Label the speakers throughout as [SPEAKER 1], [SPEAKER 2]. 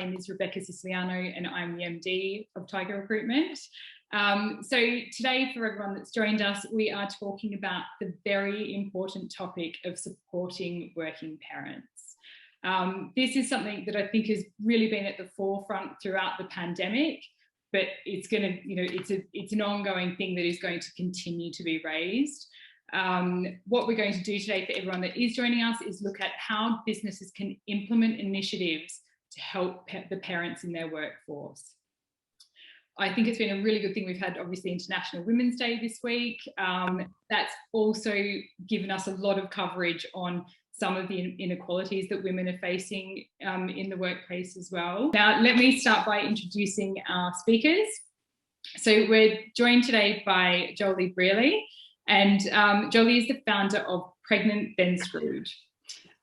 [SPEAKER 1] name is Rebecca Siciliano and I'm the MD of Tiger Recruitment. So today, for everyone that's joined us, we are talking about the very important topic of supporting working parents. This is something that I think has really been at the forefront throughout the pandemic, but it's going to, it's an ongoing thing that is going to continue to be raised. What we're going to do today for everyone that is joining us is look at how businesses can implement initiatives to help the parents in their workforce. I think it's been a really good thing. We've had obviously International Women's Day this week. That's also given us a lot of coverage on some of the inequalities that women are facing in the workplace as well. Now, let me start by introducing our speakers. So we're joined today by Joeli Brearley, and Joeli is the founder of Pregnant Then Screwed.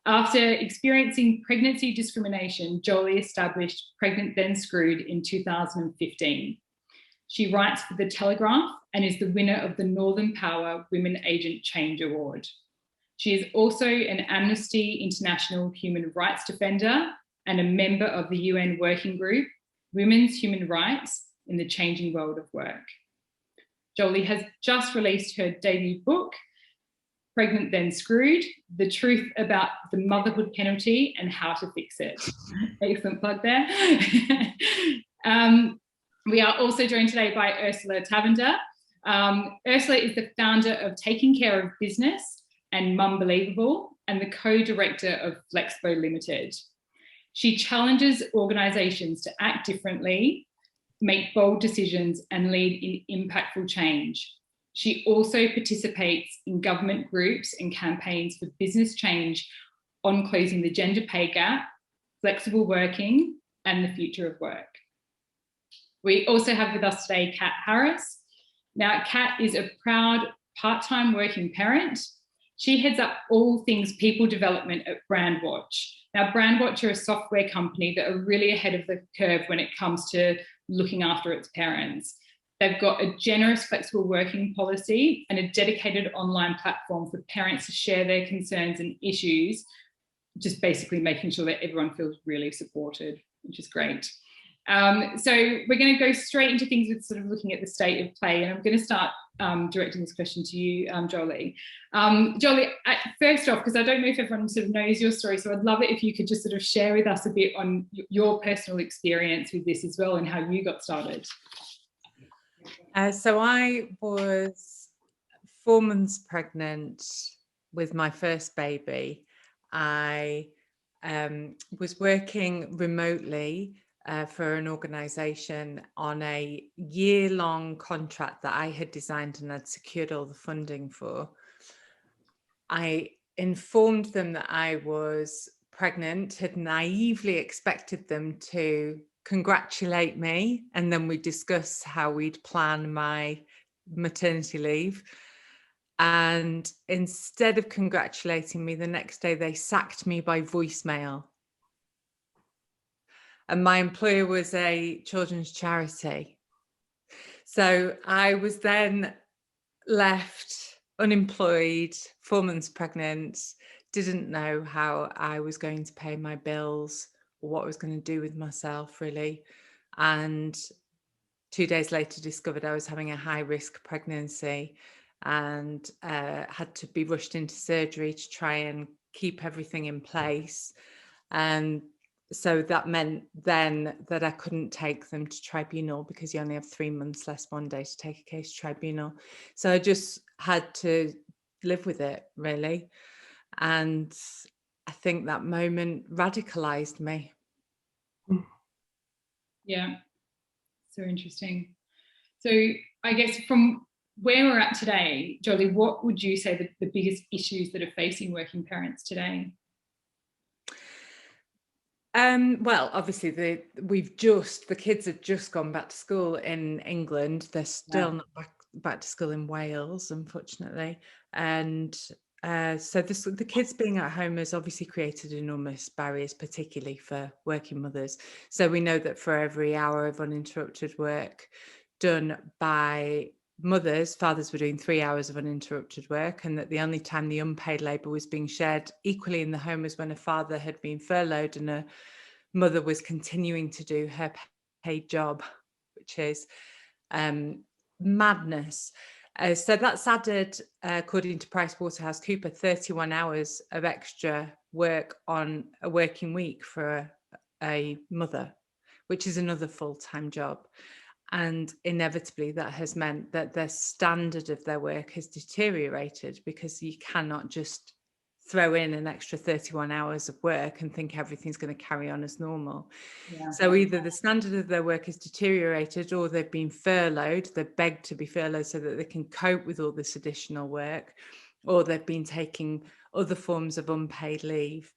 [SPEAKER 1] After experiencing pregnancy discrimination, Joeli established Pregnant Then Screwed in 2015. She writes for The Telegraph and is the winner of the Northern Power Women Agent Change Award. She is also an Amnesty International human rights defender and a member of the UN working group, Women's Human Rights in the Changing World of Work. Joeli has just released her debut book, Pregnant Then Screwed, The Truth About the Motherhood Penalty and How to Fix It. Excellent plug there. We are also joined today by Ursula Tavender. Ursula is the founder of Taking Care of Business and Mumbelievable and the co-director of Flexpo Limited. She challenges organisations to act differently, make bold decisions and lead in impactful change. She also participates in government groups and campaigns for business change on closing the gender pay gap, flexible working, and the future of work. We also have with us today Cat Harris. Now, Cat is a proud part-time working parent. She heads up all things people development at Brandwatch. Now, Brandwatch are a software company that are really ahead of the curve when it comes to looking after its parents. They've got a generous flexible working policy and a dedicated online platform for parents to share their concerns and issues, just basically making sure that everyone feels really supported, which is great. So we're going to go straight into things with sort of looking at the state of play, and I'm going to start directing this question to you, Joeli. Joeli, first off, because I don't know if everyone sort of knows your story, so I'd love it if you could just sort of share with us a bit on your personal experience with this as well and how you got started.
[SPEAKER 2] So I was 4 months pregnant with my first baby. I was working remotely for an organisation on a year-long contract that I had designed and had secured all the funding for. I informed them that I was pregnant, had naively expected them to congratulate me, and then we'd discuss how we'd plan my maternity leave. And instead of congratulating me, the next day they sacked me by voicemail. And my employer was a children's charity. So I was then left unemployed, 4 months pregnant, didn't know how I was going to pay my bills or what I was going to do with myself, really. And 2 days later discovered I was having a high risk pregnancy and had to be rushed into surgery to try and keep everything in place. And so that meant then that I couldn't take them to tribunal because you only have 3 months less one day to take a case to tribunal. So I just had to live with it, really. And I think that moment radicalized me.
[SPEAKER 1] Yeah, so interesting. So I guess from where we're at today, Joeli, what would you say the biggest issues that are facing working parents today?
[SPEAKER 2] Well, obviously the kids have just gone back to school in England. They're still not back to school in Wales, unfortunately. And so the kids being at home has obviously created enormous barriers, particularly for working mothers. So we know that for every hour of uninterrupted work done by mothers, fathers were doing 3 hours of uninterrupted work, and that the only time the unpaid labour was being shared equally in the home was when a father had been furloughed and a mother was continuing to do her paid job, which is madness. So that's added, according to PricewaterhouseCoopers, 31 hours of extra work on a working week for a mother, which is another full-time job. And inevitably that has meant that their standard of their work has deteriorated, because you cannot just throw in an extra 31 hours of work and think everything's going to carry on as normal. Yeah. So either the standard of their work has deteriorated, or they've been furloughed, they're begged to be furloughed so that they can cope with all this additional work, or they've been taking other forms of unpaid leave.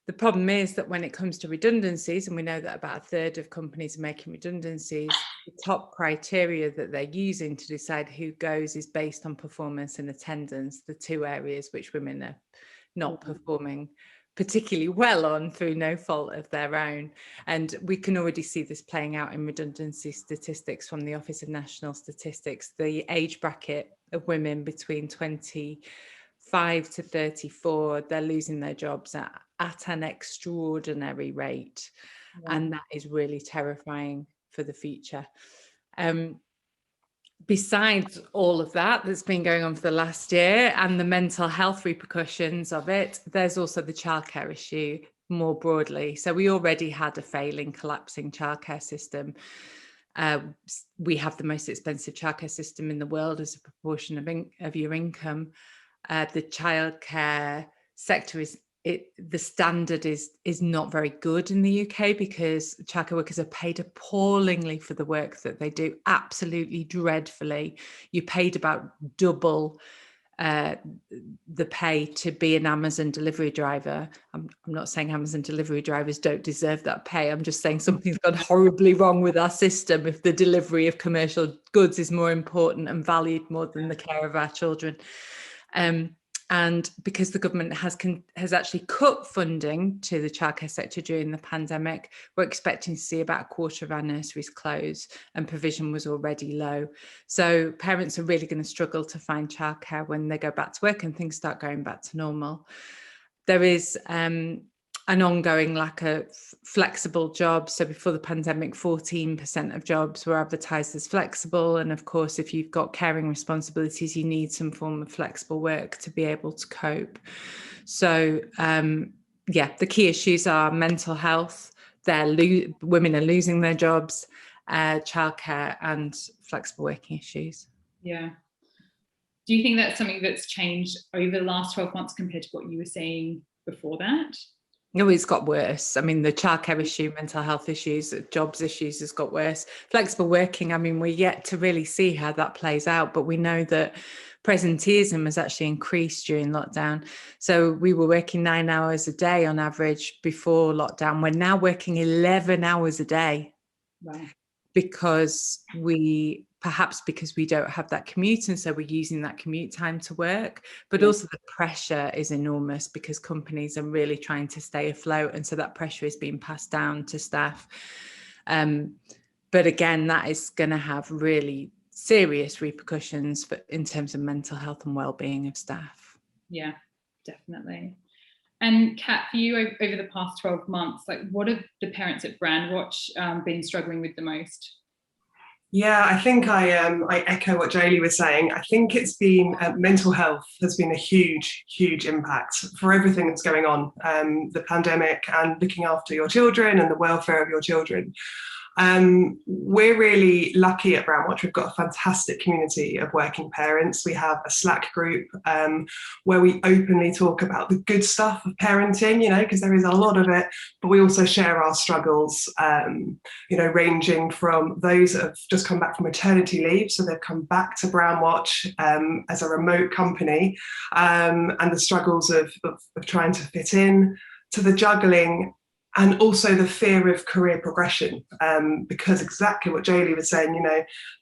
[SPEAKER 2] The problem is that when it comes to redundancies, and we know that about a third of companies are making redundancies, the top criteria that they're using to decide who goes is based on performance and attendance, the two areas which women are not performing particularly well on through no fault of their own. And we can already see this playing out in redundancy statistics from the Office of National Statistics. The age bracket of women between 25 to 34, they're losing their jobs at an extraordinary rate. Yeah. And that is really terrifying for the future. Besides all of that that's been going on for the last year and the mental health repercussions of it, there's also the childcare issue more broadly. So we already had a failing, collapsing childcare system. We have the most expensive childcare system in the world as a proportion of your income. The childcare sector the standard is not very good in the UK, because childcare workers are paid appallingly for the work that they do, absolutely dreadfully. You're paid about double the pay to be an Amazon delivery driver. I'm not saying Amazon delivery drivers don't deserve that pay. I'm just saying something's gone horribly wrong with our system if the delivery of commercial goods is more important and valued more than the care of our children. And because the government has actually cut funding to the childcare sector during the pandemic, we're expecting to see about a quarter of our nurseries close, and provision was already low. So parents are really going to struggle to find childcare when they go back to work and things start going back to normal. There is an ongoing lack of flexible jobs. So before the pandemic, 14% of jobs were advertised as flexible. And of course, if you've got caring responsibilities, you need some form of flexible work to be able to cope. So the key issues are mental health. Women are losing their jobs, childcare, and flexible working issues.
[SPEAKER 1] Yeah. Do you think that's something that's changed over the last 12 months compared to what you were seeing before that?
[SPEAKER 2] No, it's got worse. I mean, the childcare issue, mental health issues, jobs issues has got worse. Flexible working, I mean, we're yet to really see how that plays out, but we know that presenteeism has actually increased during lockdown. So we were working 9 hours a day on average before lockdown. We're now working 11 hours a day.
[SPEAKER 1] Wow.
[SPEAKER 2] Because we don't have that commute, and so we're using that commute time to work, but also the pressure is enormous because companies are really trying to stay afloat, and so that pressure is being passed down to staff. But again, that is going to have really serious repercussions in terms of mental health and well-being of staff.
[SPEAKER 1] Yeah, definitely. And Kat, for you over the past 12 months, like what have the parents at Brandwatch been struggling with the most?
[SPEAKER 3] Yeah, I think I echo what Joeli was saying. I think it's been mental health has been a huge, huge impact for everything that's going on, the pandemic and looking after your children and the welfare of your children. We're really lucky at Brandwatch. We've got a fantastic community of working parents. We have a Slack group where we openly talk about the good stuff of parenting, because there is a lot of it, but we also share our struggles, ranging from those that have just come back from maternity leave. So they've come back to Brandwatch as a remote company, and the struggles of trying to fit in, to the juggling, and also the fear of career progression, because exactly what Joeli was saying,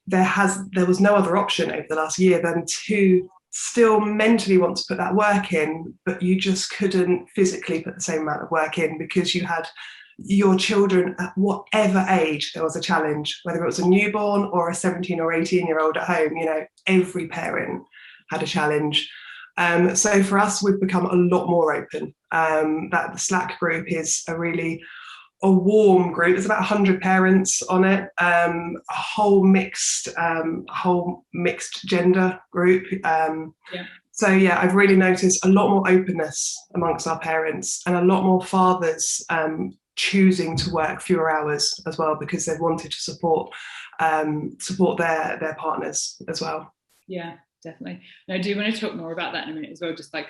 [SPEAKER 3] there was no other option over the last year than to still mentally want to put that work in, but you just couldn't physically put the same amount of work in because you had your children at whatever age there was a challenge, whether it was a newborn or a 17 or 18-year-old at home, every parent had a challenge. So for us, we've become a lot more open. That the Slack group is a really a warm group. There's about 100 parents on it, a whole mixed gender group. So yeah, I've really noticed a lot more openness amongst our parents, and a lot more fathers choosing to work fewer hours as well, because they've wanted to support their partners as well.
[SPEAKER 1] Yeah, definitely. And I do want to talk more about that in a minute as well, just like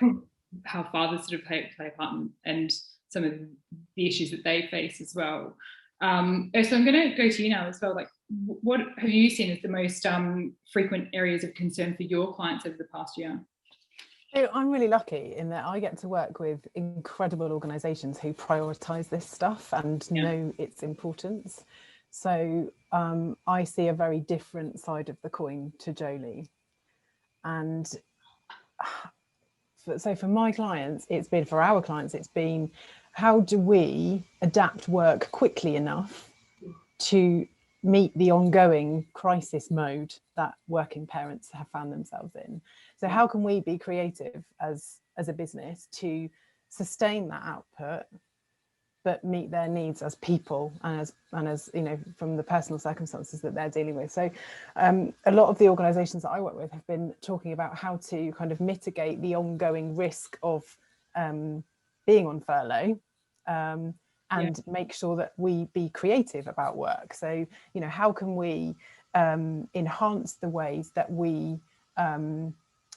[SPEAKER 1] how fathers sort of play a part and some of the issues that they face as well. So I'm going to go to you now as well. Like, what have you seen as the most frequent areas of concern for your clients over the past year?
[SPEAKER 4] So I'm really lucky in that I get to work with incredible organisations who prioritise this stuff and know its importance. So I see a very different side of the coin to Joeli. And so for my clients, for our clients, it's been, how do we adapt work quickly enough to meet the ongoing crisis mode that working parents have found themselves in? So how can we be creative as a business to sustain that output, but meet their needs as people and as you know, from the personal circumstances that they're dealing with? So a lot of the organisations that I work with have been talking about how to kind of mitigate the ongoing risk of being on furlough, and make sure that we be creative about work. So, you know, how can we enhance the ways that we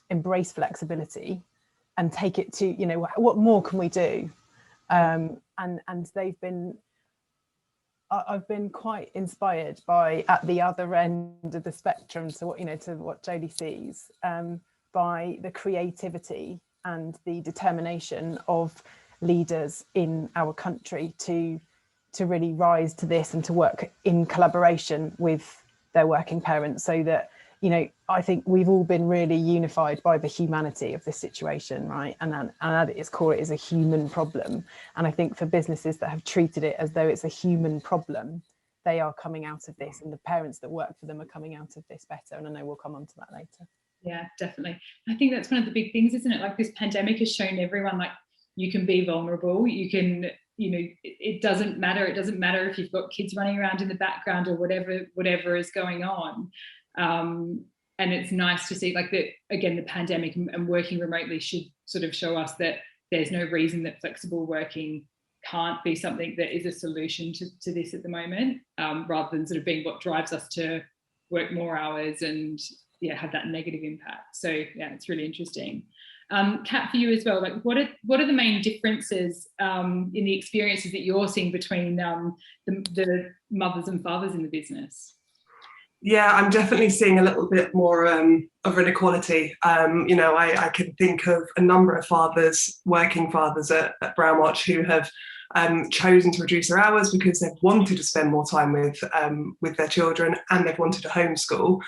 [SPEAKER 4] embrace flexibility and take it to, you know, what more can we do? And they've been, I've been quite inspired by, at the other end of the spectrum, to what, you know, to what Joeli sees, by the creativity and the determination of leaders in our country to really rise to this and to work in collaboration with their working parents, so that, you know, I think we've all been really unified by the humanity of this situation, right? And at its core, it is a human problem. And I think for businesses that have treated it as though it's a human problem, they are coming out of this, and the parents that work for them are coming out of this better. And I know we'll come on to that later.
[SPEAKER 1] Yeah, definitely. I think that's one of the big things, isn't it? Like, this pandemic has shown everyone, like, you can be vulnerable, you can, you know, it doesn't matter. It doesn't matter if you've got kids running around in the background or whatever is going on. And it's nice to see, like, that, again, the pandemic and working remotely should sort of show us that there's no reason that flexible working can't be something that is a solution to this at the moment, rather than sort of being what drives us to work more hours and have that negative impact. So yeah, it's really interesting. Kat, for you as well, like, what are the main differences in the experiences that you're seeing between the mothers and fathers in the business?
[SPEAKER 3] Yeah, I'm definitely seeing a little bit more of an inequality. You know, I can think of a number of working fathers at Brandwatch, who have chosen to reduce their hours because they've wanted to spend more time with their children, and they've wanted to homeschool.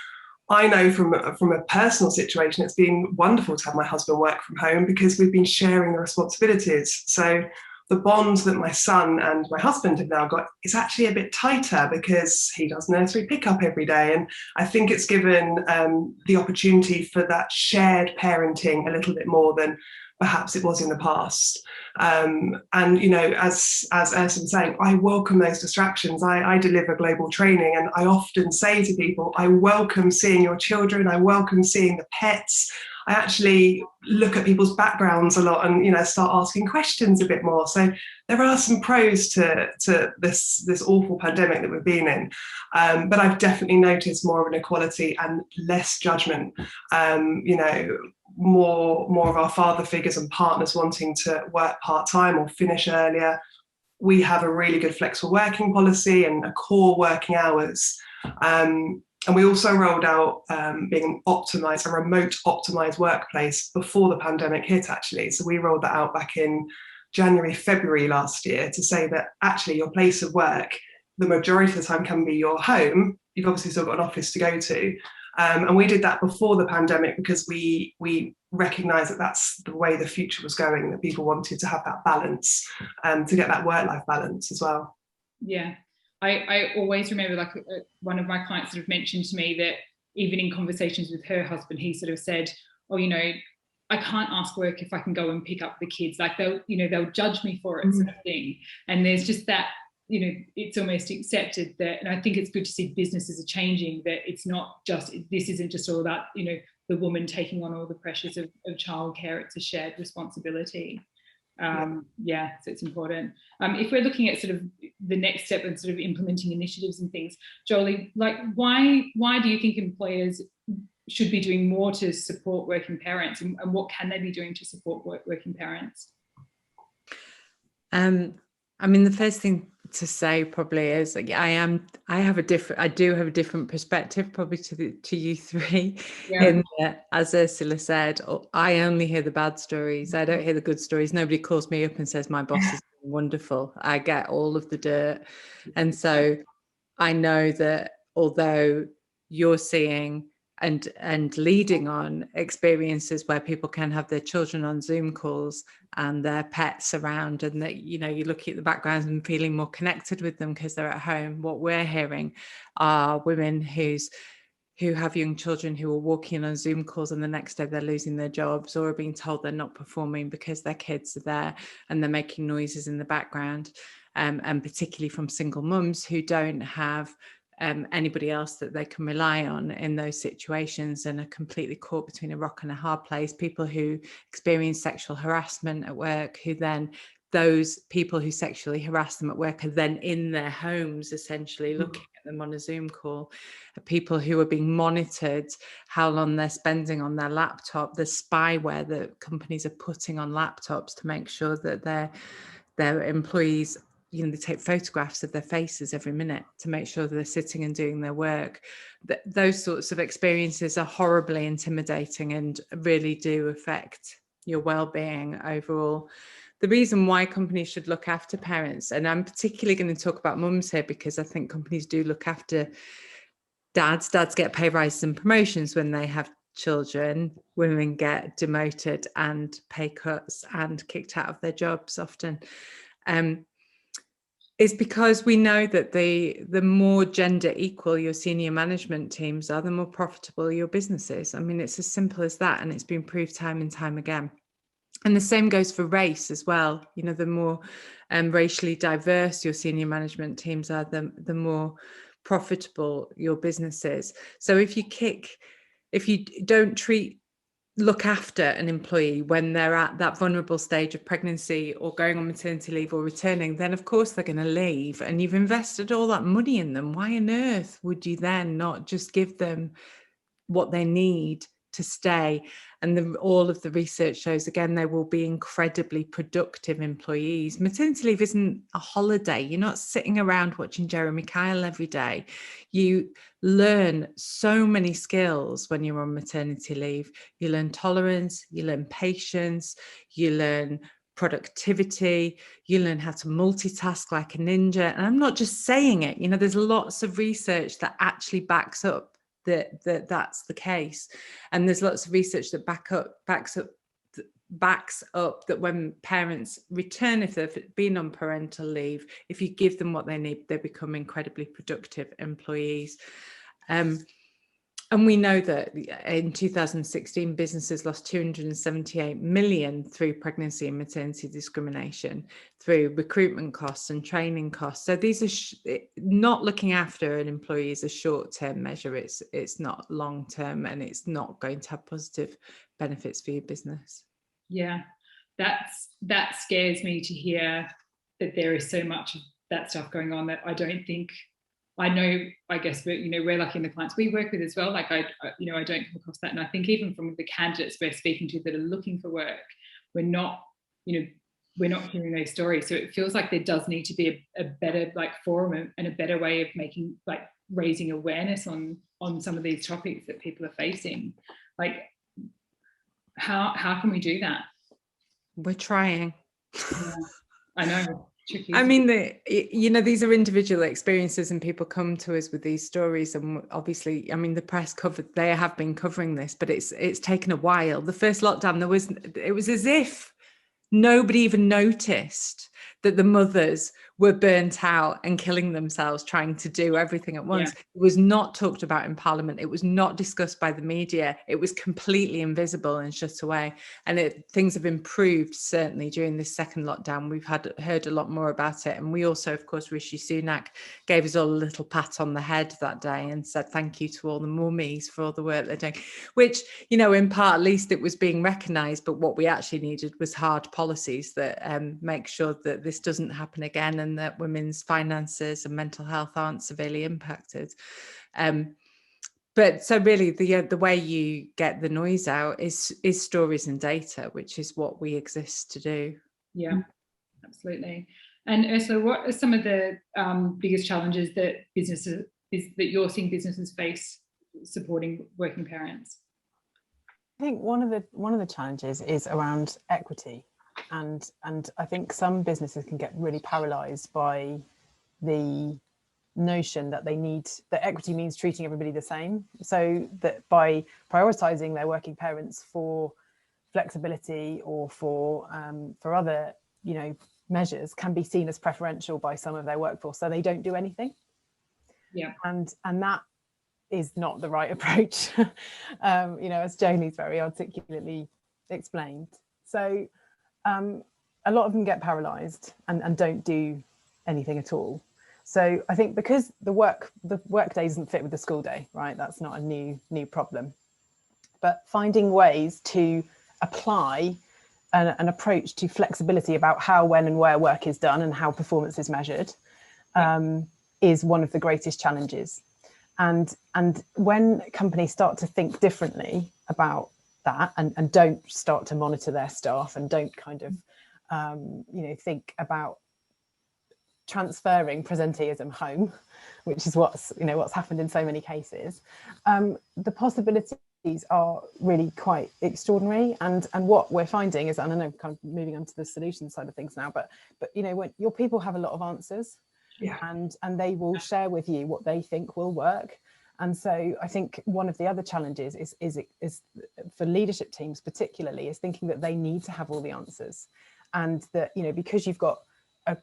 [SPEAKER 3] I know from a personal situation, it's been wonderful to have my husband work from home, because we've been sharing the responsibilities. So the bond that my son and my husband have now got is actually a bit tighter, because he does nursery pickup every day. And I think it's given the opportunity for that shared parenting a little bit more than perhaps it was in the past. And, you know, as Ursula was saying, I welcome those distractions. I deliver global training, and I often say to people, I welcome seeing your children, I welcome seeing the pets. I actually look at people's backgrounds a lot and, you know, start asking questions a bit more. So there are some pros to this awful pandemic that we've been in. But I've definitely noticed more of an equality and less judgment. You know, more of our father figures and partners wanting to work part-time or finish earlier. We have a really good flexible working policy and a core working hours. And we also rolled out being optimised, a remote optimised workplace before the pandemic hit, actually. So we rolled that out back in January, February last year, to say that actually your place of work, the majority of the time, can be your home. You've obviously still got an office to go to. And we did that before the pandemic because we recognised that that's the way the future was going, that people wanted to have that balance, to get that work-life balance as well.
[SPEAKER 1] Yeah. I always remember, like, one of my clients sort of mentioned to me that even in conversations with her husband, he sort of said, oh, you know, I can't ask work if I can go and pick up the kids. Like, they'll judge me for it, sort of thing. And there's just that it's almost accepted that, and I think it's good to see businesses are changing, that it's not just, this isn't just all about, the woman taking on all the pressures of childcare. It's a shared responsibility. So it's important. If we're looking at sort of the next step and sort of implementing initiatives and things, Joeli, like why do you think employers should be doing more to support working parents, and what can they be doing to support working parents?
[SPEAKER 2] I mean, the first thing to say probably is, like, I do have a different perspective probably to you three. In that, as Ursula said, I only hear the bad stories. I don't hear the good stories. Nobody calls me up and says my boss is wonderful. I get all of the dirt. And so I know that although you're seeing and leading on experiences where people can have their children on Zoom calls and their pets around, and that, you're looking at the backgrounds and feeling more connected with them because they're at home. What we're hearing are women who have young children who are walking on Zoom calls, and the next day they're losing their jobs or are being told they're not performing because their kids are there and they're making noises in the background. And particularly from single mums who don't have anybody else that they can rely on in those situations, and are completely caught between a rock and a hard place. People who experience sexual harassment at work, who then, those people who sexually harass them at work are then in their homes, essentially looking at them on a Zoom call. People who are being monitored, how long they're spending on their laptop, the spyware that companies are putting on laptops to make sure that their employees, they take photographs of their faces every minute to make sure that they're sitting and doing their work. Those sorts of experiences are horribly intimidating and really do affect your well-being overall. The reason why companies should look after parents, and I'm particularly going to talk about mums here because I think companies do look after dads. Dads get pay rises and promotions when they have children. Women get demoted and pay cuts and kicked out of their jobs often. Is because we know that the more gender equal your senior management teams are, the more profitable your business is. I mean, it's as simple as that, and it's been proved time and time again. And the same goes for race as well. The more racially diverse your senior management teams are, the more profitable your business is. So if you don't look after an employee when they're at that vulnerable stage of pregnancy or going on maternity leave or returning, then of course they're going to leave, and you've invested all that money in them. Why on earth would you then not just give them what they need to stay? And all of the research shows, again, they will be incredibly productive employees. Maternity leave isn't a holiday. You're not sitting around watching Jeremy Kyle every day. You learn so many skills when you're on maternity leave. You learn tolerance, you learn patience, you learn productivity, you learn how to multitask like a ninja. And I'm not just saying it, there's lots of research that actually backs up that's the case. And there's lots of research that backs up that when parents return, if they've been on parental leave, if you give them what they need, they become incredibly productive employees. And we know that in 2016, businesses lost 278 million through pregnancy and maternity discrimination, through recruitment costs and training costs. So these are not looking after an employee is a short-term measure. It's not long-term, and it's not going to have positive benefits for your business.
[SPEAKER 1] Yeah, that scares me to hear that there is so much of that stuff going on that I don't think. I know, I guess, but we're lucky in the clients we work with as well. Like I don't come across that, and I think even from the candidates we're speaking to that are looking for work, we're not hearing those stories. So it feels like there does need to be a better forum and a better way of raising awareness on some of these topics that people are facing. Like, how can we do that?
[SPEAKER 2] We're trying.
[SPEAKER 1] Yeah, I know. Tricky.
[SPEAKER 2] I mean, these are individual experiences, and people come to us with these stories, and obviously, I mean, the press they have been covering this, but it's taken a while. The first lockdown, it was as if nobody even noticed that the mothers were burnt out and killing themselves trying to do everything at once. It was not talked about in Parliament. It was not discussed by the media. It was completely invisible and shut away. And things have improved, certainly, during this second lockdown. We've heard a lot more about it. And we also, of course, Rishi Sunak gave us all a little pat on the head that day and said thank you to all the mummies for all the work they're doing, which, you know, in part, at least it was being recognised. But what we actually needed was hard policies that make sure that this doesn't happen again, and that women's finances and mental health aren't severely impacted. But so really the way you get the noise out is stories and data, which is what we exist to do.
[SPEAKER 1] Yeah, absolutely. And Ursula, what are some of the biggest challenges that you're seeing businesses face supporting working parents?
[SPEAKER 4] I think one of the challenges is around equity, and I think some businesses can get really paralysed by the notion that that equity means treating everybody the same, so that by prioritising their working parents for flexibility or for other, you know, measures can be seen as preferential by some of their workforce, so they don't do anything.
[SPEAKER 1] Yeah, and
[SPEAKER 4] that is not the right approach, you know, as Joeli's very articulately explained. So a lot of them get paralysed and don't do anything at all. So I think because the work day doesn't fit with the school day, right? That's not a new problem. But finding ways to apply an approach to flexibility about how, when and where work is done and how performance is measured is one of the greatest challenges. And when companies start to think differently about that and don't start to monitor their staff and don't kind of, you know, think about transferring presenteeism home, which is what's happened in so many cases, the possibilities are really quite extraordinary. And what we're finding is, and I know kind of moving on to the solution side of things now, but you know, when your people have a lot of answers, and they will share with you what they think will work. And so I think one of the other challenges is for leadership teams particularly, is thinking that they need to have all the answers, and that, you know, because you've got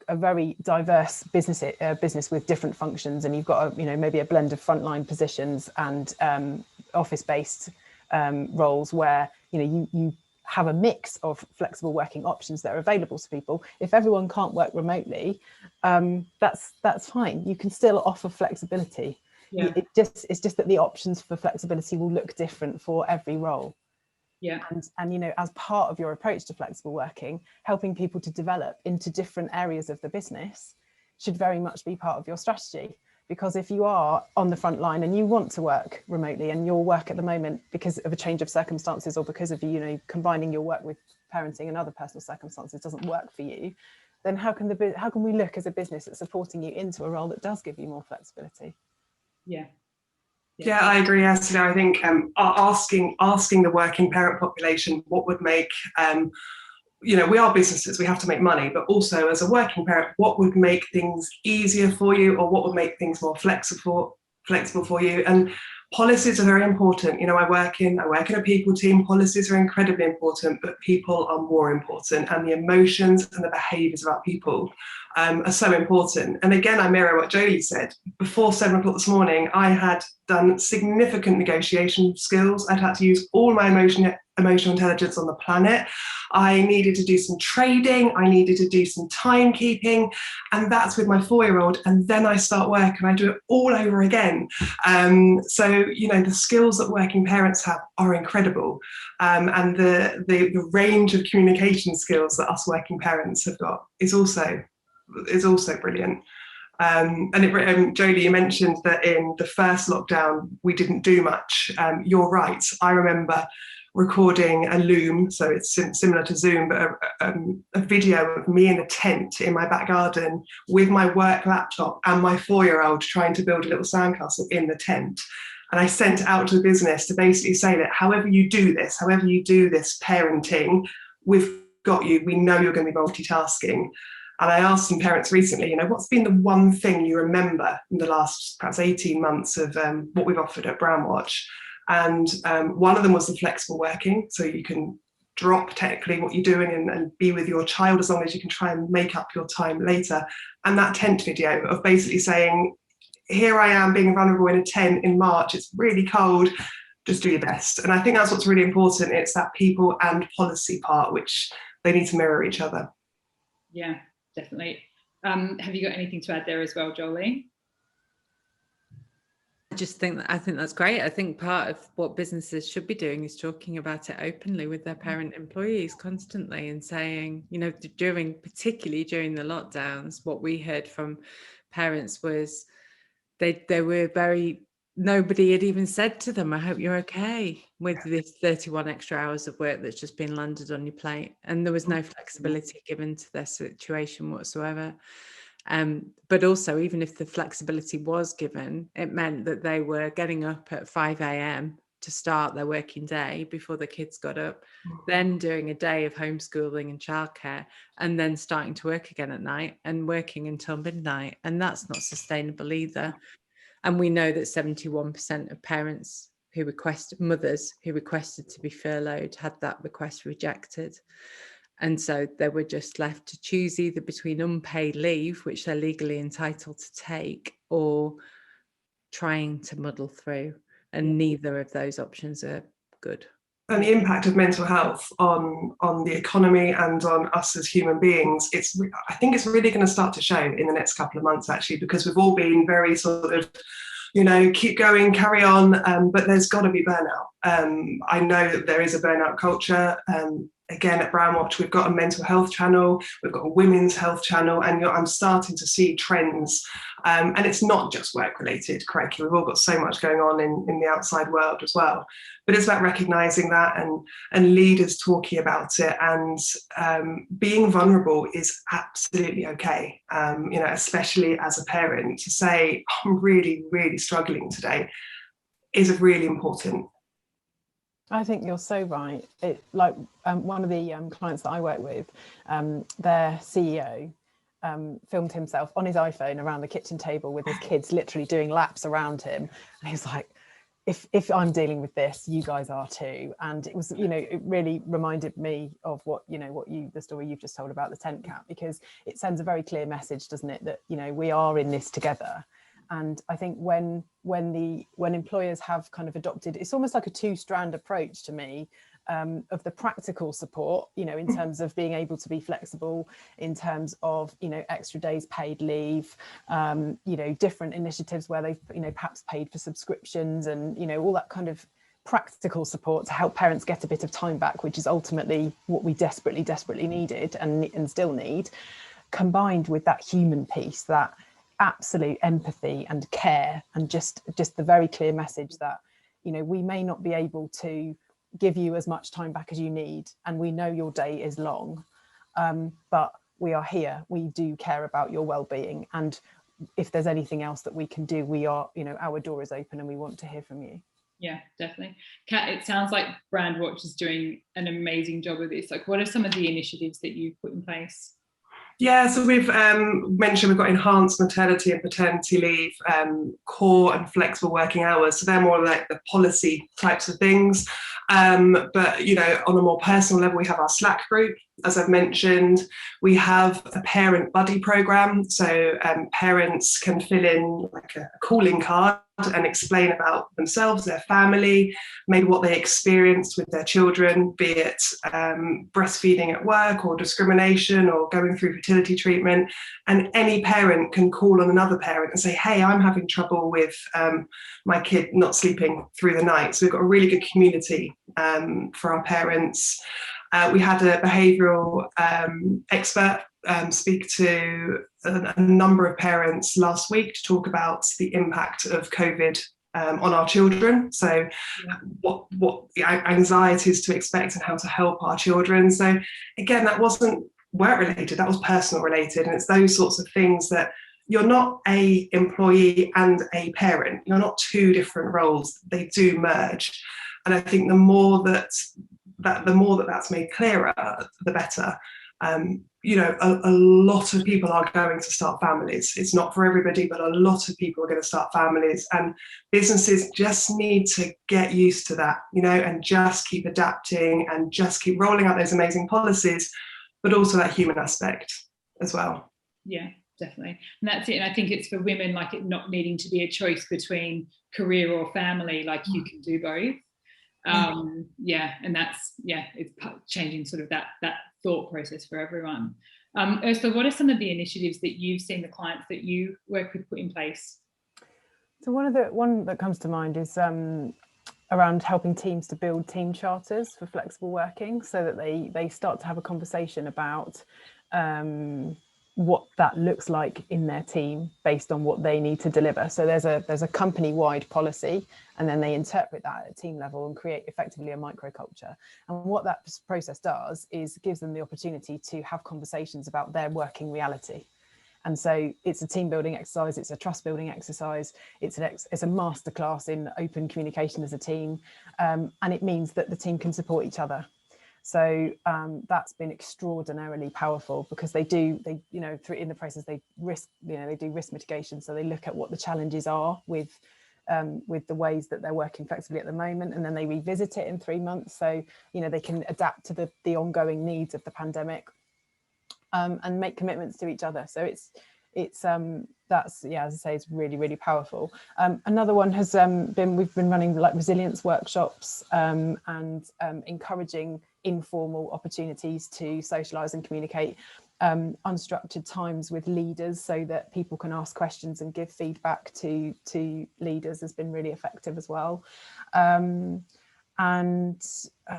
[SPEAKER 4] a very diverse business with different functions, and you've got you know, maybe a blend of frontline positions and office-based roles where, you know, you have a mix of flexible working options that are available to people. If everyone can't work remotely, that's fine. You can still offer flexibility. Yeah. It's just that the options for flexibility will look different for every role. Yeah. And you know, as part of your approach to flexible working, helping people to develop into different areas of the business should very much be part of your strategy. Because if you are on the front line and you want to work remotely, and your work at the moment, because of a change of circumstances or because of, you know, combining your work with parenting and other personal circumstances doesn't work for you, then how can we look as a business at supporting you into a role that does give you more flexibility?
[SPEAKER 3] Yeah, I agree, Ursula. I think asking the working parent population what would make, you know, we are businesses, we have to make money, but also as a working parent, what would make things easier for you, or what would make things more flexible for you? And policies are very important. You know, I work in a people team. Policies are incredibly important, but people are more important, and the emotions and the behaviours about people are so important. And again, I mirror what Joeli said. Before 7 o'clock this morning, I had done significant negotiation skills. I'd had to use all my emotional intelligence on the planet. I needed to do some trading. I needed to do some timekeeping, and that's with my 4-year-old. And then I start work and I do it all over again. So, you know, the skills that working parents have are incredible, and the range of communication skills that us working parents have got is also brilliant. And Joeli, you mentioned that in the first lockdown we didn't do much. You're right. I remember recording a Loom, so it's similar to Zoom, but a video of me in a tent in my back garden with my work laptop and my 4-year-old trying to build a little sandcastle in the tent. And I sent it out to the business to basically say that however you do this parenting, we've got you. We know you're going to be multitasking. And I asked some parents recently, you know, what's been the one thing you remember in the last perhaps 18 months of what we've offered at Brandwatch? And one of them was the flexible working. So you can drop technically what you're doing and be with your child, as long as you can try and make up your time later. And that tent video of basically saying, here I am being vulnerable in a tent in March, it's really cold, just do your best. And I think that's what's really important. It's that people and policy part, which they need to mirror each other.
[SPEAKER 1] Yeah, definitely. Have you got anything to add there as well, Joeli?
[SPEAKER 2] I think that's great. I think part of what businesses should be doing is talking about it openly with their parent employees constantly, and saying, you know, particularly during the lockdowns, what we heard from parents was they were nobody had even said to them, I hope you're okay with this 31 extra hours of work that's just been landed on your plate. And there was no flexibility given to their situation whatsoever. But also, even if the flexibility was given, it meant that they were getting up at 5 a.m. to start their working day before the kids got up, then doing a day of homeschooling and childcare, and then starting to work again at night and working until midnight. And that's not sustainable either. And we know that 71% of mothers who requested to be furloughed had that request rejected. And so they were just left to choose either between unpaid leave, which they're legally entitled to take, or trying to muddle through. And neither of those options are good.
[SPEAKER 3] And the impact of mental health on the economy and on us as human beings, I think it's really going to start to show in the next couple of months, actually, because we've all been very sort of, you know, keep going, carry on, but there's got to be burnout. I know that there is a burnout culture. Again, at Brandwatch, we've got a mental health channel, we've got a women's health channel, and I'm starting to see trends. And it's not just work related, correctly. We've all got so much going on in the outside world as well. But it's about recognising that and leaders talking about it, and being vulnerable is absolutely okay. You know, especially as a parent, to say, I'm really, really struggling today is really important.
[SPEAKER 4] I think you're so right. One of the clients that I work with, their CEO filmed himself on his iPhone around the kitchen table with his kids literally doing laps around him. And he was like, if I'm dealing with this, you guys are too. And it was, you know, it really reminded me of the story you've just told about the tent cap, because it sends a very clear message, doesn't it, that, you know, we are in this together. And I think when employers have kind of adopted, it's almost like a two-strand approach to me, of the practical support, you know, in terms of being able to be flexible, in terms of, you know, extra days paid leave, you know, different initiatives where they've, you know, perhaps paid for subscriptions, and, you know, all that kind of practical support to help parents get a bit of time back, which is ultimately what we desperately needed and still need, combined with that human piece, that absolute empathy and care, and just the very clear message that, you know, we may not be able to give you as much time back as you need, and we know your day is long, but we are here, we do care about your well-being, and if there's anything else that we can do, we are, you know, our door is open and we want to hear from you.
[SPEAKER 1] Yeah, definitely. Kat, it sounds like Brandwatch is doing an amazing job of this. Like, what are some of the initiatives that you've put in place?
[SPEAKER 3] Yeah, so we've mentioned we've got enhanced maternity and paternity leave, core and flexible working hours. So they're more like the policy types of things. But, you know, on a more personal level, we have our Slack group, as I've mentioned. We have a parent buddy program. So parents can fill in like a calling card and explain about themselves, their family, maybe what they experienced with their children, be it breastfeeding at work or discrimination or going through fertility treatment. And any parent can call on another parent and say, hey, I'm having trouble with my kid not sleeping through the night. So we've got a really good community for our parents. We had a behavioural expert speak to a number of parents last week to talk about the impact of COVID on our children. So what the anxieties to expect and how to help our children. So again, that wasn't work related, that was personal related. And it's those sorts of things that you're not a employee and a parent. You're not two different roles. They do merge. And I think the more that's made clearer, the better. you know, a lot of people are going to start families. It's not for everybody, but a lot of people are going to start families, and businesses just need to get used to that, you know, and just keep adapting and just keep rolling out those amazing policies, but also that human aspect as well.
[SPEAKER 1] Yeah, definitely. And that's it. And I think it's for women, like it not needing to be a choice between career or family, like you can do both. Yeah, and that's, yeah, it's changing sort of that thought process for everyone. Ursula, what are some of the initiatives that you've seen the clients that you work with put in place?
[SPEAKER 4] So one that comes to mind is around helping teams to build team charters for flexible working, so that they start to have a conversation about what that looks like in their team based on what they need to deliver. So there's a company-wide policy, and then they interpret that at a team level and create effectively a microculture. And what that process does is gives them the opportunity to have conversations about their working reality. And so it's a team building exercise, it's a trust building exercise, it's a masterclass in open communication as a team, and it means that the team can support each other. So that's been extraordinarily powerful, because they you know, in the process they do risk mitigation. So they look at what the challenges are with the ways that they're working flexibly at the moment, and then they revisit it in 3 months. So, you know, they can adapt to the ongoing needs of the pandemic, and make commitments to each other. So that's, yeah, as I say, it's really, really powerful. Another one has we've been running like resilience workshops, and encouraging informal opportunities to socialise and communicate, unstructured times with leaders, so that people can ask questions and give feedback to leaders has been really effective as well. And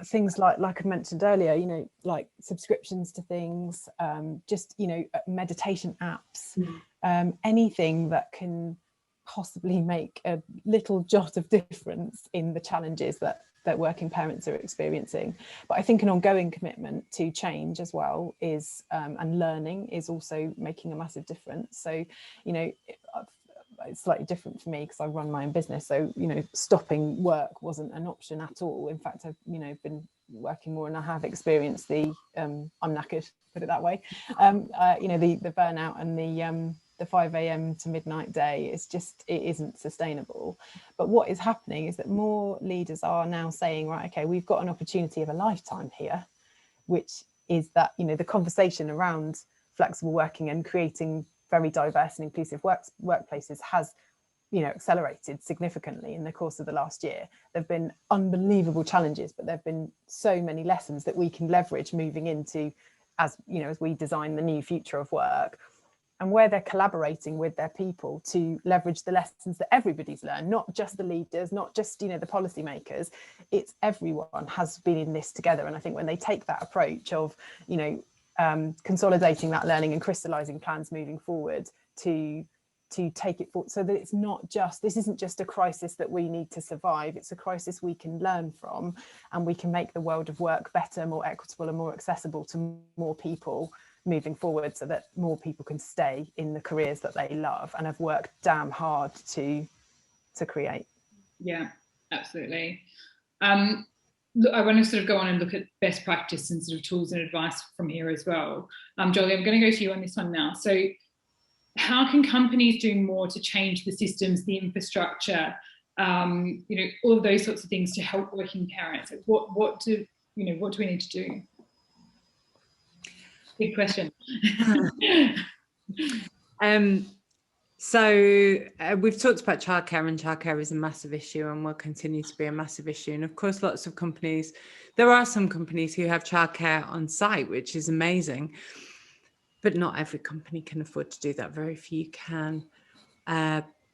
[SPEAKER 4] things like I mentioned earlier, you know, like subscriptions to things, just, you know, meditation apps, anything that can possibly make a little jot of difference in the challenges that working parents are experiencing. But I think an ongoing commitment to change as well is, and learning is also making a massive difference. So, you know, it's slightly different for me because I run my own business. So, you know, stopping work wasn't an option at all. In fact, I've, you know, been working more, and I have experienced I'm knackered, put it that way. You know, the burnout and the 5 a.m. to midnight day is just, it isn't sustainable. But what is happening is that more leaders are now saying, right, okay, we've got an opportunity of a lifetime here, which is that, you know, the conversation around flexible working and creating very diverse and inclusive workplaces has, you know, accelerated significantly in the course of the last year. There have been unbelievable challenges, but there have been so many lessons that we can leverage moving into, as you know, as we design the new future of work, and where they're collaborating with their people to leverage the lessons that everybody's learned, not just the leaders, not just, you know, the policymakers. It's everyone has been in this together. And I think when they take that approach of, you know, consolidating that learning and crystallizing plans moving forward to take it forward, so that it's not just, this isn't just a crisis that we need to survive, it's a crisis we can learn from, and we can make the world of work better, more equitable and more accessible to more people moving forward, so that more people can stay in the careers that they love and have worked damn hard to create.
[SPEAKER 1] Yeah, absolutely. Look, I want to sort of go on and look at best practice and sort of tools and advice from here as well. Joeli, I'm going to go to you on this one now. So how can companies do more to change the systems, the infrastructure, you know, all of those sorts of things to help working parents? What do we need to do? Big question.
[SPEAKER 2] So we've talked about childcare, and childcare is a massive issue and will continue to be a massive issue. And of course, there are some companies who have childcare on site, which is amazing, but not every company can afford to do that. Very few can.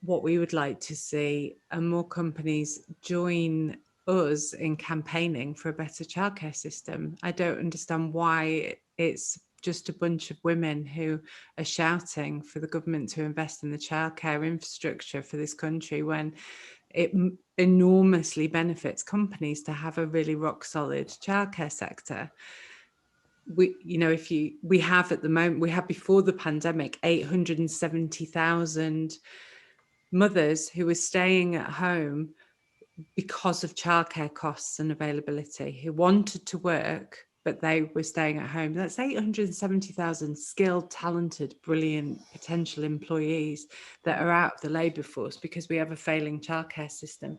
[SPEAKER 2] What we would like to see are more companies join us in campaigning for a better childcare system. I don't understand why it's just a bunch of women who are shouting for the government to invest in the childcare infrastructure for this country, when it enormously benefits companies to have a really rock solid childcare sector. We have at the moment, we had before the pandemic, 870,000 mothers who were staying at home because of childcare costs and availability, who wanted to work but they were staying at home. That's 870,000 skilled, talented, brilliant, potential employees that are out of the labour force because we have a failing childcare system.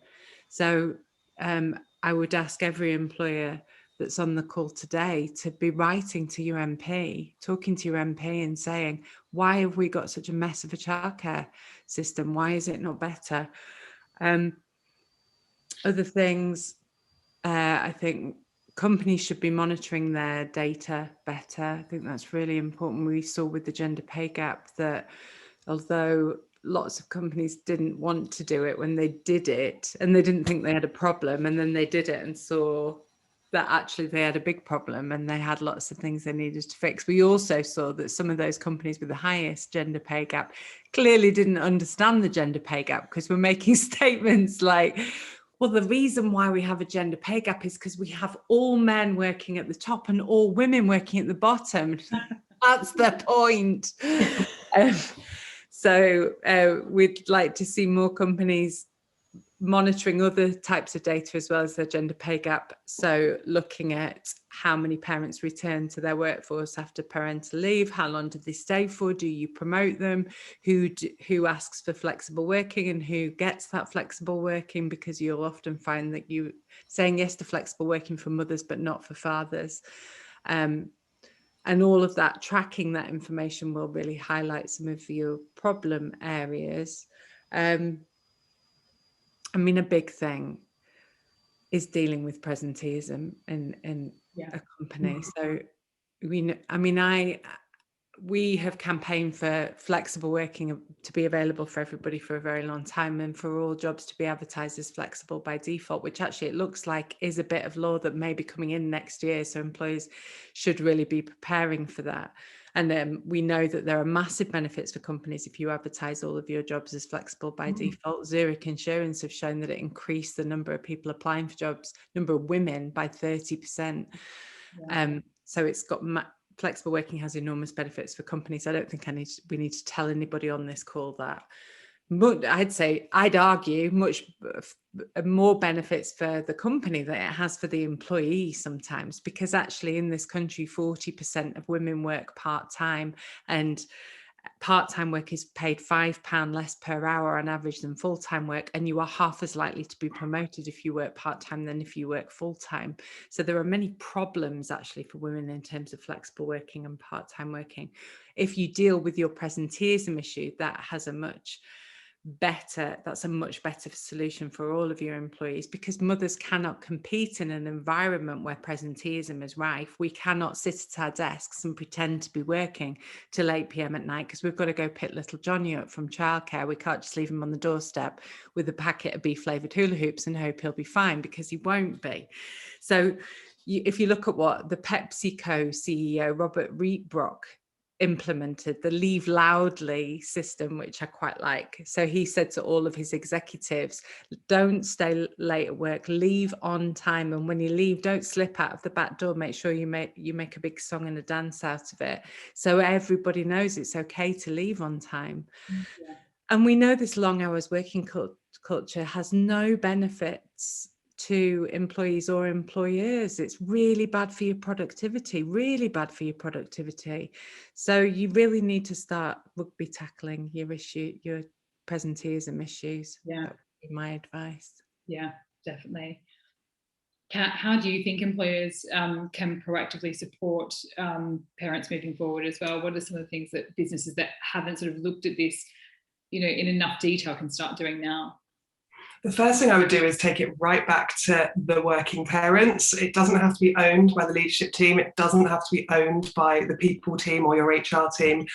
[SPEAKER 2] So I would ask every employer that's on the call today to be writing to your MP, talking to your MP and saying, why have we got such a mess of a childcare system? Why is it not better? Other things, I think companies should be monitoring their data better. I think that's really important. We saw with the gender pay gap that although lots of companies didn't want to do it when they did it, and they didn't think they had a problem, and then they did it and saw that actually they had a big problem and they had lots of things they needed to fix. We also saw that some of those companies with the highest gender pay gap clearly didn't understand the gender pay gap, because we're making statements like, well, the reason why we have a gender pay gap is because we have all men working at the top and all women working at the bottom. That's the point. So we'd like to see more companies monitoring other types of data as well as the gender pay gap. So looking at how many parents return to their workforce after parental leave, how long do they stay for, do you promote them, who asks for flexible working and who gets that flexible working, because you'll often find that you saying yes to flexible working for mothers but not for fathers. And all of that, tracking that information will really highlight some of your problem areas. I mean, a big thing is dealing with presenteeism in a company. So we have campaigned for flexible working to be available for everybody for a very long time, and for all jobs to be advertised as flexible by default, which actually it looks like is a bit of law that may be coming in next year. So employers should really be preparing for that. And we know that there are massive benefits for companies if you advertise all of your jobs as flexible by default. Zurich Insurance have shown that it increased the number of people applying for jobs, number of women, by 30%. Yeah. So it's got flexible working has enormous benefits for companies. I don't think we need to tell anybody on this call that. But I'd argue much more benefits for the company than it has for the employee sometimes, because actually in this country 40% of women work part-time, and part-time work is paid £5 less per hour on average than full-time work, and you are half as likely to be promoted if you work part-time than if you work full-time. So there are many problems actually for women in terms of flexible working and part-time working. If you deal with your presenteeism issue, that's a much better solution for all of your employees, because mothers cannot compete in an environment where presenteeism is rife. We cannot sit at our desks and pretend to be working till 8 p.m. at night because we've got to go pick little Johnny up from childcare. We can't just leave him on the doorstep with a packet of beef flavoured hula hoops and hope he'll be fine, because he won't be. So if you look at what the PepsiCo CEO Robert Rietbrock implemented, the leave loudly system, which I quite like. So he said to all of his executives, don't stay late at work, leave on time, and when you leave, don't slip out of the back door, make sure you make a big song and a dance out of it, so everybody knows it's okay to leave on time. Yeah. And we know this long hours working culture has no benefits to employees or employers. It's really bad for your productivity, So you really need to start rugby tackling your presenteeism issues. Yeah. That would be my advice.
[SPEAKER 1] Yeah, definitely. Kat, how do you think employers can proactively support parents moving forward as well? What are some of the things that businesses that haven't sort of looked at this, in enough detail can start doing now?
[SPEAKER 3] The first thing I would do is take it right back to the working parents. It doesn't have to be owned by the leadership team. It doesn't have to be owned by the people team or your HR team.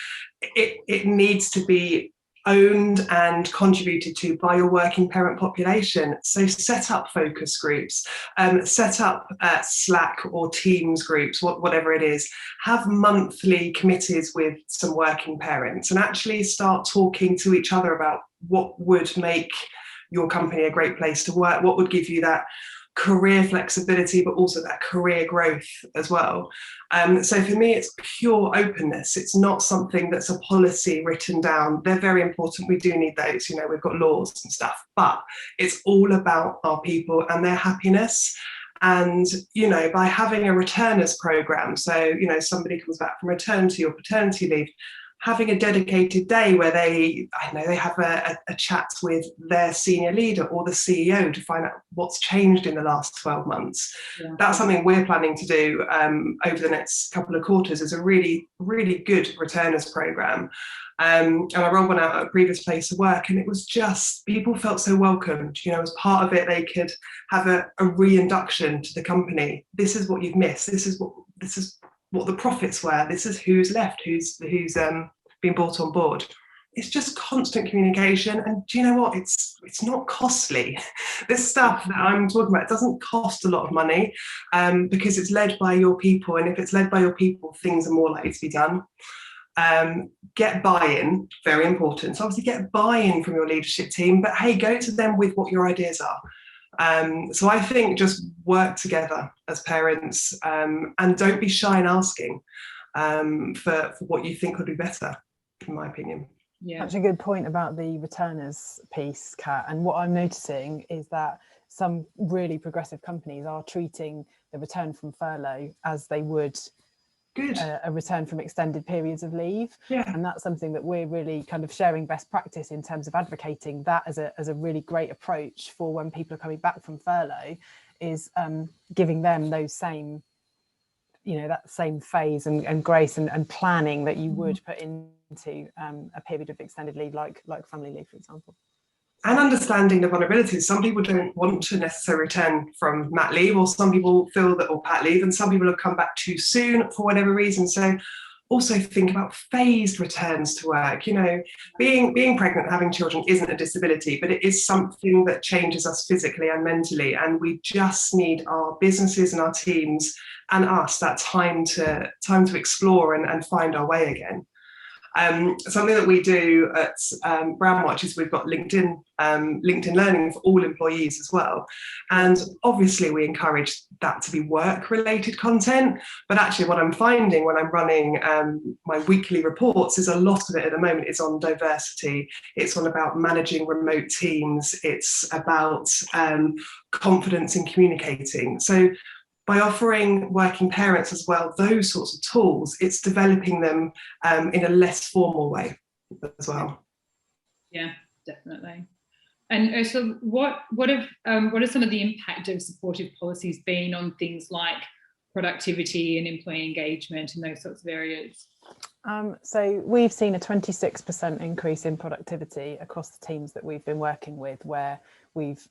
[SPEAKER 3] It needs to be owned and contributed to by your working parent population. So set up focus groups, set up Slack or Teams groups, whatever it is. Have monthly committees with some working parents and actually start talking to each other about what would make your company a great place to work, what would give you that career flexibility, but also that career growth as well. So for me, it's pure openness. It's not something that's a policy written down. They're very important. We do need those, we've got laws and stuff, but it's all about our people and their happiness. And, you know, by having a returners program, so, you know, somebody comes back from maternity or paternity leave, having a dedicated day where they have a chat with their senior leader or the CEO to find out what's changed in the last 12 months. Yeah. That's something we're planning to do over the next couple of quarters. Is a really, really good returners program. And I rolled one out at a previous place of work, and it was just, people felt so welcomed. You know, as part of it, they could have a reinduction to the company. This is what you've missed. This is what the profits were. This is who's left, who's been brought on board. It's just constant communication. And do you know what? It's not costly. This stuff that I'm talking about doesn't cost a lot of money because it's led by your people. And if it's led by your people, things are more likely to be done. Get buy-in, very important. So obviously get buy-in from your leadership team, but hey, go to them with what your ideas are. So I think just work together as parents and don't be shy in asking for what you think would be better, in my opinion.
[SPEAKER 4] Yeah, that's a good point about the returners piece, Kat. And what I'm noticing is that some really progressive companies are treating the return from furlough as they would a return from extended periods of leave. Yeah. And that's something that we're really kind of sharing best practice in terms of advocating that as a really great approach for when people are coming back from furlough, is giving them those same, you know, that same phase and grace and planning that you would put into a period of extended leave, like family leave, for example.
[SPEAKER 3] And understanding the vulnerabilities. Some people don't want to necessarily return from mat leave, or some people feel that, or pat leave, and some people have come back too soon for whatever reason. So also think about phased returns to work. You know, being pregnant, having children isn't a disability, but it is something that changes us physically and mentally. And we just need our businesses and our teams and us that time to explore and find our way again. Something that we do at Brandwatch is we've got LinkedIn Learning for all employees as well. And obviously we encourage that to be work-related content, but actually what I'm finding when I'm running my weekly reports is a lot of it at the moment is on diversity. It's on about managing remote teams. It's about confidence in communicating. So by offering working parents as well those sorts of tools, it's developing them in a less formal way as well.
[SPEAKER 1] Yeah, definitely. And Ursula, what are some of the impact of supportive policies been on things like productivity and employee engagement and those sorts of areas?
[SPEAKER 4] So we've seen a 26% increase in productivity across the teams that we've been working with, where we've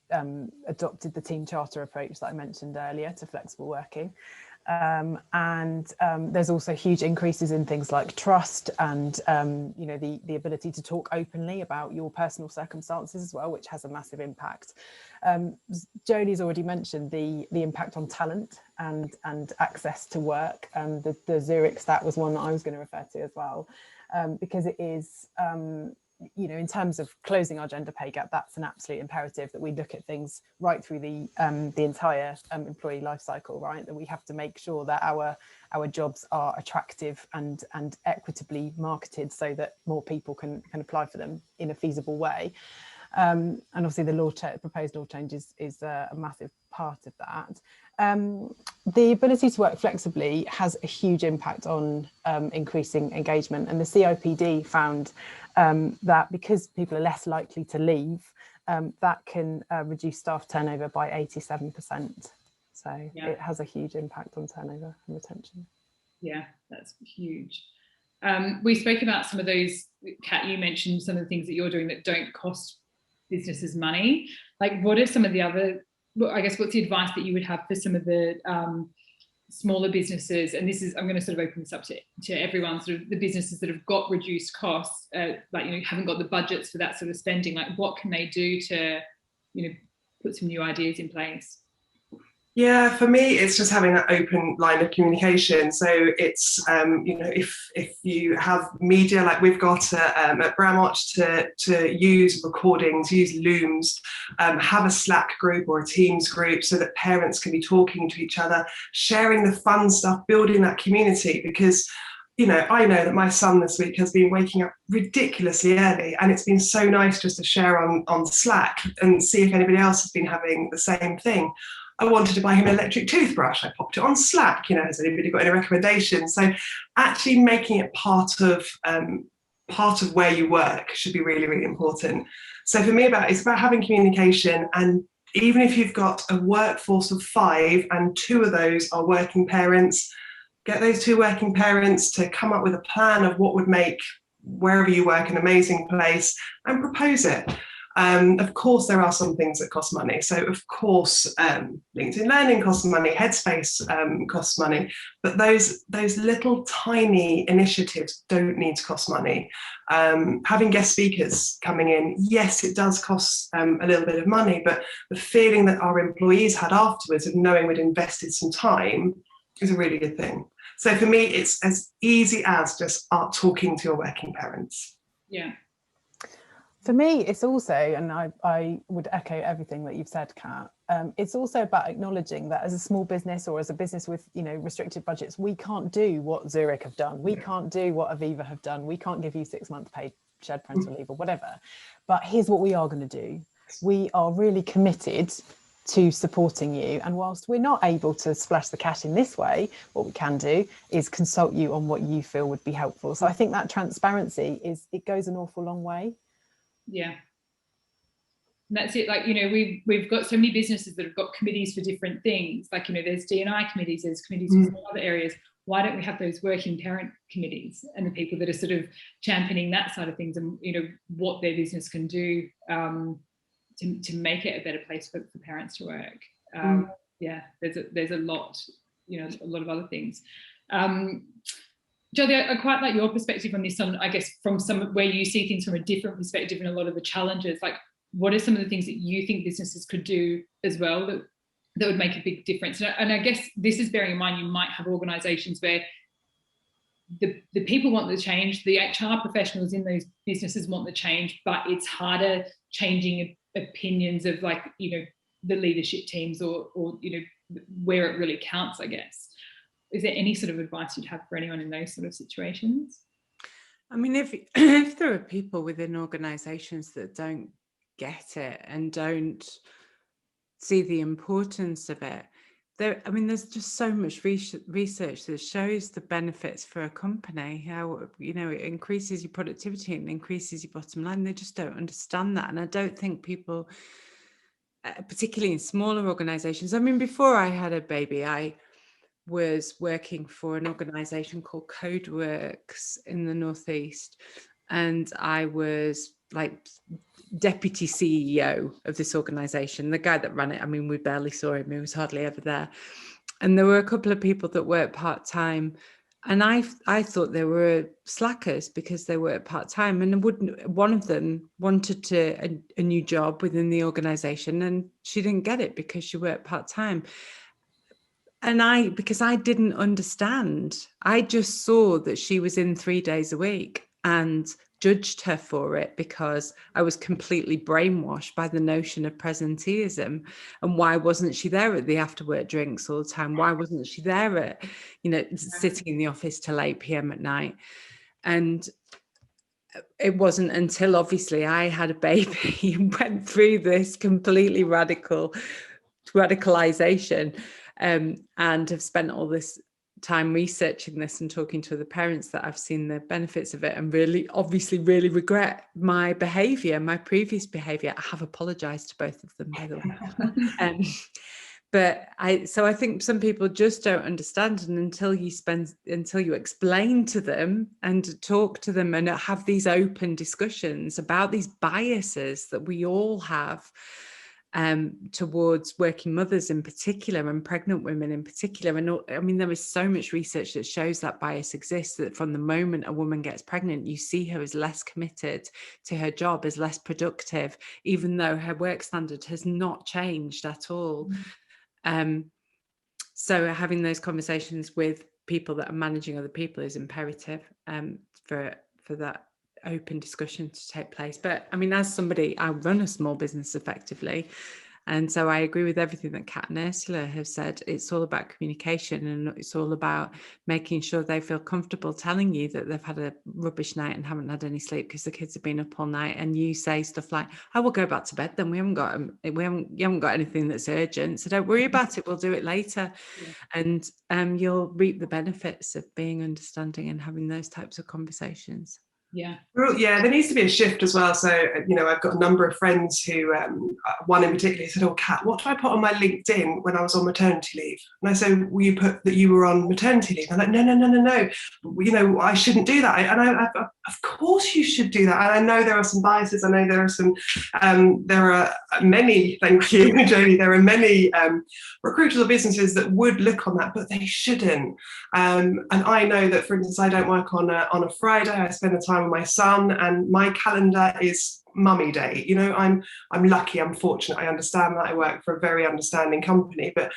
[SPEAKER 4] adopted the team charter approach that I mentioned earlier to flexible working. And there's also huge increases in things like trust and you know, the ability to talk openly about your personal circumstances as well, which has a massive impact. Joeli's already mentioned the impact on talent and access to work, and the Zurich stat was one that I was going to refer to as well, because it is you know, in terms of closing our gender pay gap, that's an absolute imperative that we look at things right through the entire employee life cycle, right? That we have to make sure that our jobs are attractive and equitably marketed so that more people can apply for them in a feasible way. And obviously the proposed law change is a massive part of that. The ability to work flexibly has a huge impact on increasing engagement, and the CIPD found that because people are less likely to leave, that can reduce staff turnover by 87%. So yeah, it has a huge impact on turnover and retention.
[SPEAKER 1] Yeah, that's huge. We spoke about some of those, Kat, you mentioned some of the things that you're doing that don't cost businesses money. Like, what are some of the other, I guess, what's the advice that you would have for some of the smaller businesses? And this is, I'm going to sort of open this up to everyone, sort of the businesses that have got reduced costs, like, you know, haven't got the budgets for that sort of spending. Like, what can they do to, you know, put some new ideas in place?
[SPEAKER 3] Yeah, for me, it's just having that open line of communication. So it's, you know, if you have media like we've got at Brandwatch to use recordings, use looms, have a Slack group or a Teams group so that parents can be talking to each other, sharing the fun stuff, building that community. Because, you know, I know that my son this week has been waking up ridiculously early, and it's been so nice just to share on Slack and see if anybody else has been having the same thing. I wanted to buy him an electric toothbrush. I popped it on Slack, has anybody got any recommendations? So actually making it part of where you work should be really, really important. So for me, it's about having communication, and even if you've got a workforce of 5 and 2 of those are working parents, get those 2 working parents to come up with a plan of what would make wherever you work an amazing place and propose it. Of course, there are some things that cost money. So of course, LinkedIn Learning costs money, Headspace costs money, but those little tiny initiatives don't need to cost money. Having guest speakers coming in, yes, it does cost a little bit of money, but the feeling that our employees had afterwards of knowing we'd invested some time is a really good thing. So for me, it's as easy as just talking to your working parents.
[SPEAKER 1] Yeah.
[SPEAKER 4] For me, it's also, and I would echo everything that you've said, Kat, it's also about acknowledging that as a small business or as a business with, restricted budgets, we can't do what Zurich have done. We can't do what Aviva have done. We can't give you 6 months paid shared parental leave or whatever. But here's what we are going to do. We are really committed to supporting you. And whilst we're not able to splash the cash in this way, what we can do is consult you on what you feel would be helpful. So I think that transparency it goes an awful long way.
[SPEAKER 1] Yeah. And that's it. Like, we've got so many businesses that have got committees for different things. Like, there's D&I committees, there's committees for other areas. Why don't we have those working parent committees and the people that are sort of championing that side of things and, what their business can do to make it a better place for parents to work. Yeah, there's a lot, a lot of other things. Joeli, I quite like your perspective on this, I guess, from some where you see things from a different perspective and a lot of the challenges. Like, what are some of the things that you think businesses could do as well that would make a big difference? And I guess this is bearing in mind you might have organisations where the people want the change, the HR professionals in those businesses want the change, but it's harder changing opinions of, like, the leadership teams or where it really counts, I guess. Is there any sort of advice you'd have for anyone in those sort of situations?
[SPEAKER 2] I mean, if there are people within organisations that don't get it and don't see the importance of it, there's just so much research that shows the benefits for a company, how, it increases your productivity and increases your bottom line. They just don't understand that. And I don't think people, particularly in smaller organisations, before I had a baby, I was working for an organisation called Codeworks in the Northeast, and I was like deputy CEO of this organisation. The guy that ran it, we barely saw him, he was hardly ever there. And there were a couple of people that worked part-time, and I thought they were slackers because they worked part-time, and one of them wanted a new job within the organisation, and she didn't get it because she worked part-time. And because I didn't understand, I just saw that she was in 3 days a week and judged her for it because I was completely brainwashed by the notion of presenteeism. And why wasn't she there at the after work drinks all the time? Why wasn't she there at, sitting in the office till 8 p.m. at night? And it wasn't until obviously I had a baby and went through this completely radicalization, and have spent all this time researching this and talking to other parents that I've seen the benefits of it and really regret my previous behavior. I have apologized to both of them, by the way. But I think some people just don't understand, and until you explain to them and talk to them and have these open discussions about these biases that we all have towards working mothers in particular and pregnant women in particular. And there is so much research that shows that bias exists, that from the moment a woman gets pregnant, you see her as less committed to her job, as less productive, even though her work standard has not changed at all. So having those conversations with people that are managing other people is imperative for that open discussion to take place. But as somebody, I run a small business effectively, And so I agree with everything that Kat and Ursula have said. It's all about communication, and it's all about making sure they feel comfortable telling you that they've had a rubbish night and haven't had any sleep because the kids have been up all night, and you say stuff like, I will go back to bed then, you haven't got anything that's urgent, so don't worry about it, we'll do it later. And you'll reap the benefits of being understanding and having those types of conversations.
[SPEAKER 1] Yeah,
[SPEAKER 3] there needs to be a shift as well. So, I've got a number of friends who, one in particular said, oh, Kat, what do I put on my LinkedIn when I was on maternity leave? And I said, will you put that you were on maternity leave? And I'm like, no. I shouldn't do that. And I of course you should do that. And I know there are some biases. I know there are some, there are many, thank you, Joeli, there are many recruiters or businesses that would look on that, but they shouldn't. And I know that, for instance, I don't work on a Friday. I spend the time with my son, and my calendar is mummy day. I'm lucky, I'm fortunate. I understand that I work for a very understanding company, but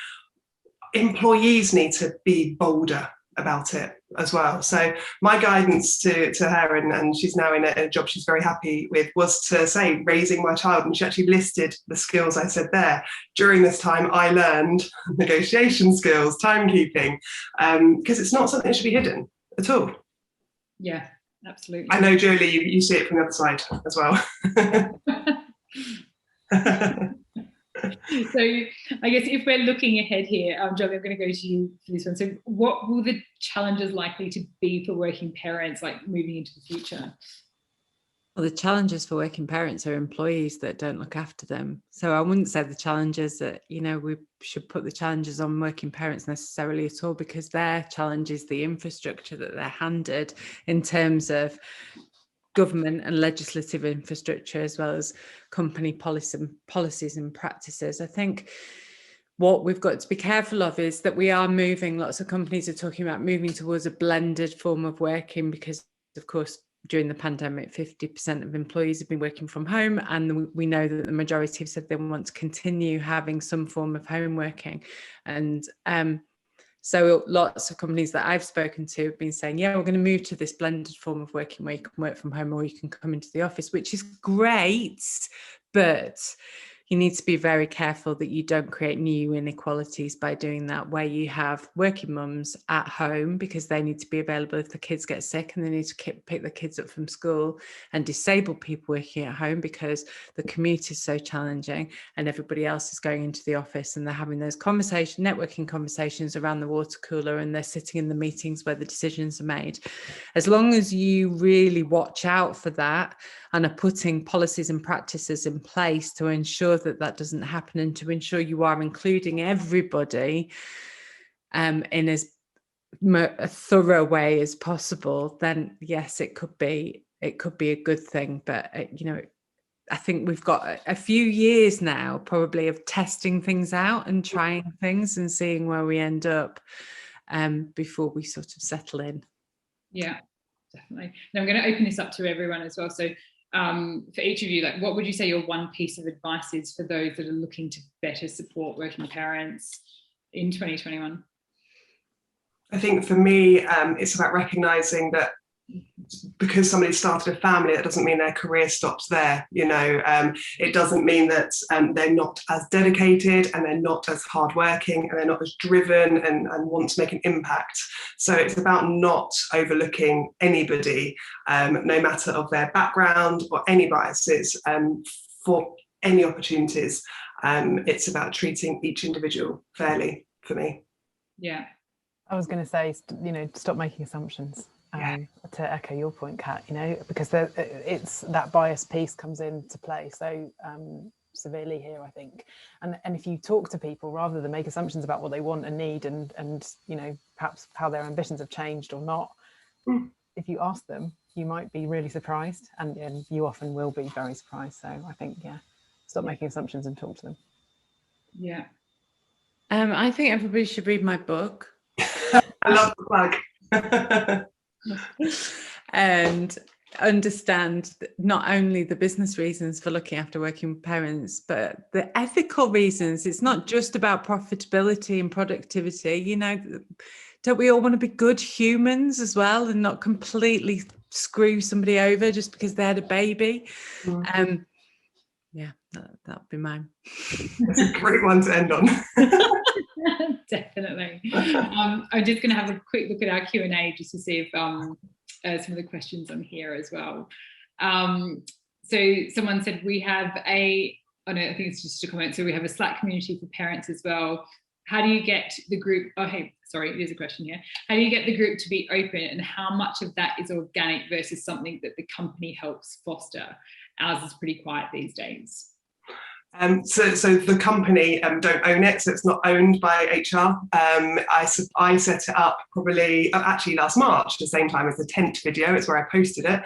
[SPEAKER 3] employees need to be bolder about it as well. So my guidance to her, and she's now in a job she's very happy with, was to say raising my child, and she actually listed the skills I said there. During this time I learned negotiation skills, timekeeping, because it's not something that should be hidden at all.
[SPEAKER 1] Yeah, absolutely.
[SPEAKER 3] I know, Joeli, you see it from the other side as well.
[SPEAKER 1] So I guess if we're looking ahead here, Joeli, I'm going to go to you for this one. So what will the challenges likely to be for working parents, like moving into the future?
[SPEAKER 2] Well, the challenges for working parents are employees that don't look after them. So I wouldn't say the challenges that, we should put the challenges on working parents necessarily at all, because their challenge is the infrastructure that they're handed in terms of government and legislative infrastructure, as well as company policies and practices. I think what we've got to be careful of is that we are moving, lots of companies are talking about moving towards a blended form of working, because of course during the pandemic 50% of employees have been working from home, and we know that the majority have said they want to continue having some form of home working. And so lots of companies that I've spoken to have been saying, yeah, we're going to move to this blended form of working where you can work from home or you can come into the office, which is great, but you need to be very careful that you don't create new inequalities by doing that, where you have working mums at home because they need to be available if the kids get sick and they need to pick the kids up from school, and disabled people working at home because the commute is so challenging and everybody else is going into the office and they're having those networking conversations around the water cooler, and they're sitting in the meetings where the decisions are made. As long as you really watch out for that and are putting policies and practices in place to ensure that doesn't happen, and to ensure you are including everybody in as a thorough way as possible, then yes, it could be a good thing. But I think we've got a few years now probably of testing things out and trying things and seeing where we end up before we sort of settle in.
[SPEAKER 1] Yeah, definitely. Now I'm going to open this up to everyone as well. So for each of you, like, what would you say your one piece of advice is for those that are looking to better support working parents in 2021?
[SPEAKER 3] I think for me, it's about recognising that because somebody started a family, that doesn't mean their career stops there. It doesn't mean that they're not as dedicated and they're not as hardworking and they're not as driven and want to make an impact. So it's about not overlooking anybody, no matter of their background or any biases, for any opportunities. It's about treating each individual fairly for me.
[SPEAKER 1] Yeah.
[SPEAKER 4] I was going to say, stop making assumptions. To echo your point, Kat, because it's that bias piece comes into play so severely here, I think. And if you talk to people rather than make assumptions about what they want and need, and perhaps how their ambitions have changed or not, if you ask them, you might be really surprised, and you often will be very surprised. So I think, stop making assumptions and talk to them.
[SPEAKER 1] Yeah.
[SPEAKER 2] I think everybody should read my book.
[SPEAKER 3] I love the plug.
[SPEAKER 2] And understand not only the business reasons for looking after working parents, but the ethical reasons. It's not just about profitability and productivity. Don't we all want to be good humans as well and not completely screw somebody over just because they had a baby? Yeah, that'll be mine.
[SPEAKER 3] That's a great one to end on.
[SPEAKER 1] Definitely. I'm just going to have a quick look at our Q&A just to see if some of the questions on here as well. So someone said we have I think it's just a comment. So we have a Slack community for parents as well. How do you get the group? Oh, hey, sorry, there's a question here. How do you get the group to be open, and how much of that is organic versus something that the company helps foster? Ours is pretty quiet these days.
[SPEAKER 3] So the company don't own it, so it's not owned by HR. I set it up probably actually last March, the same time as the tent video. It's where I posted it.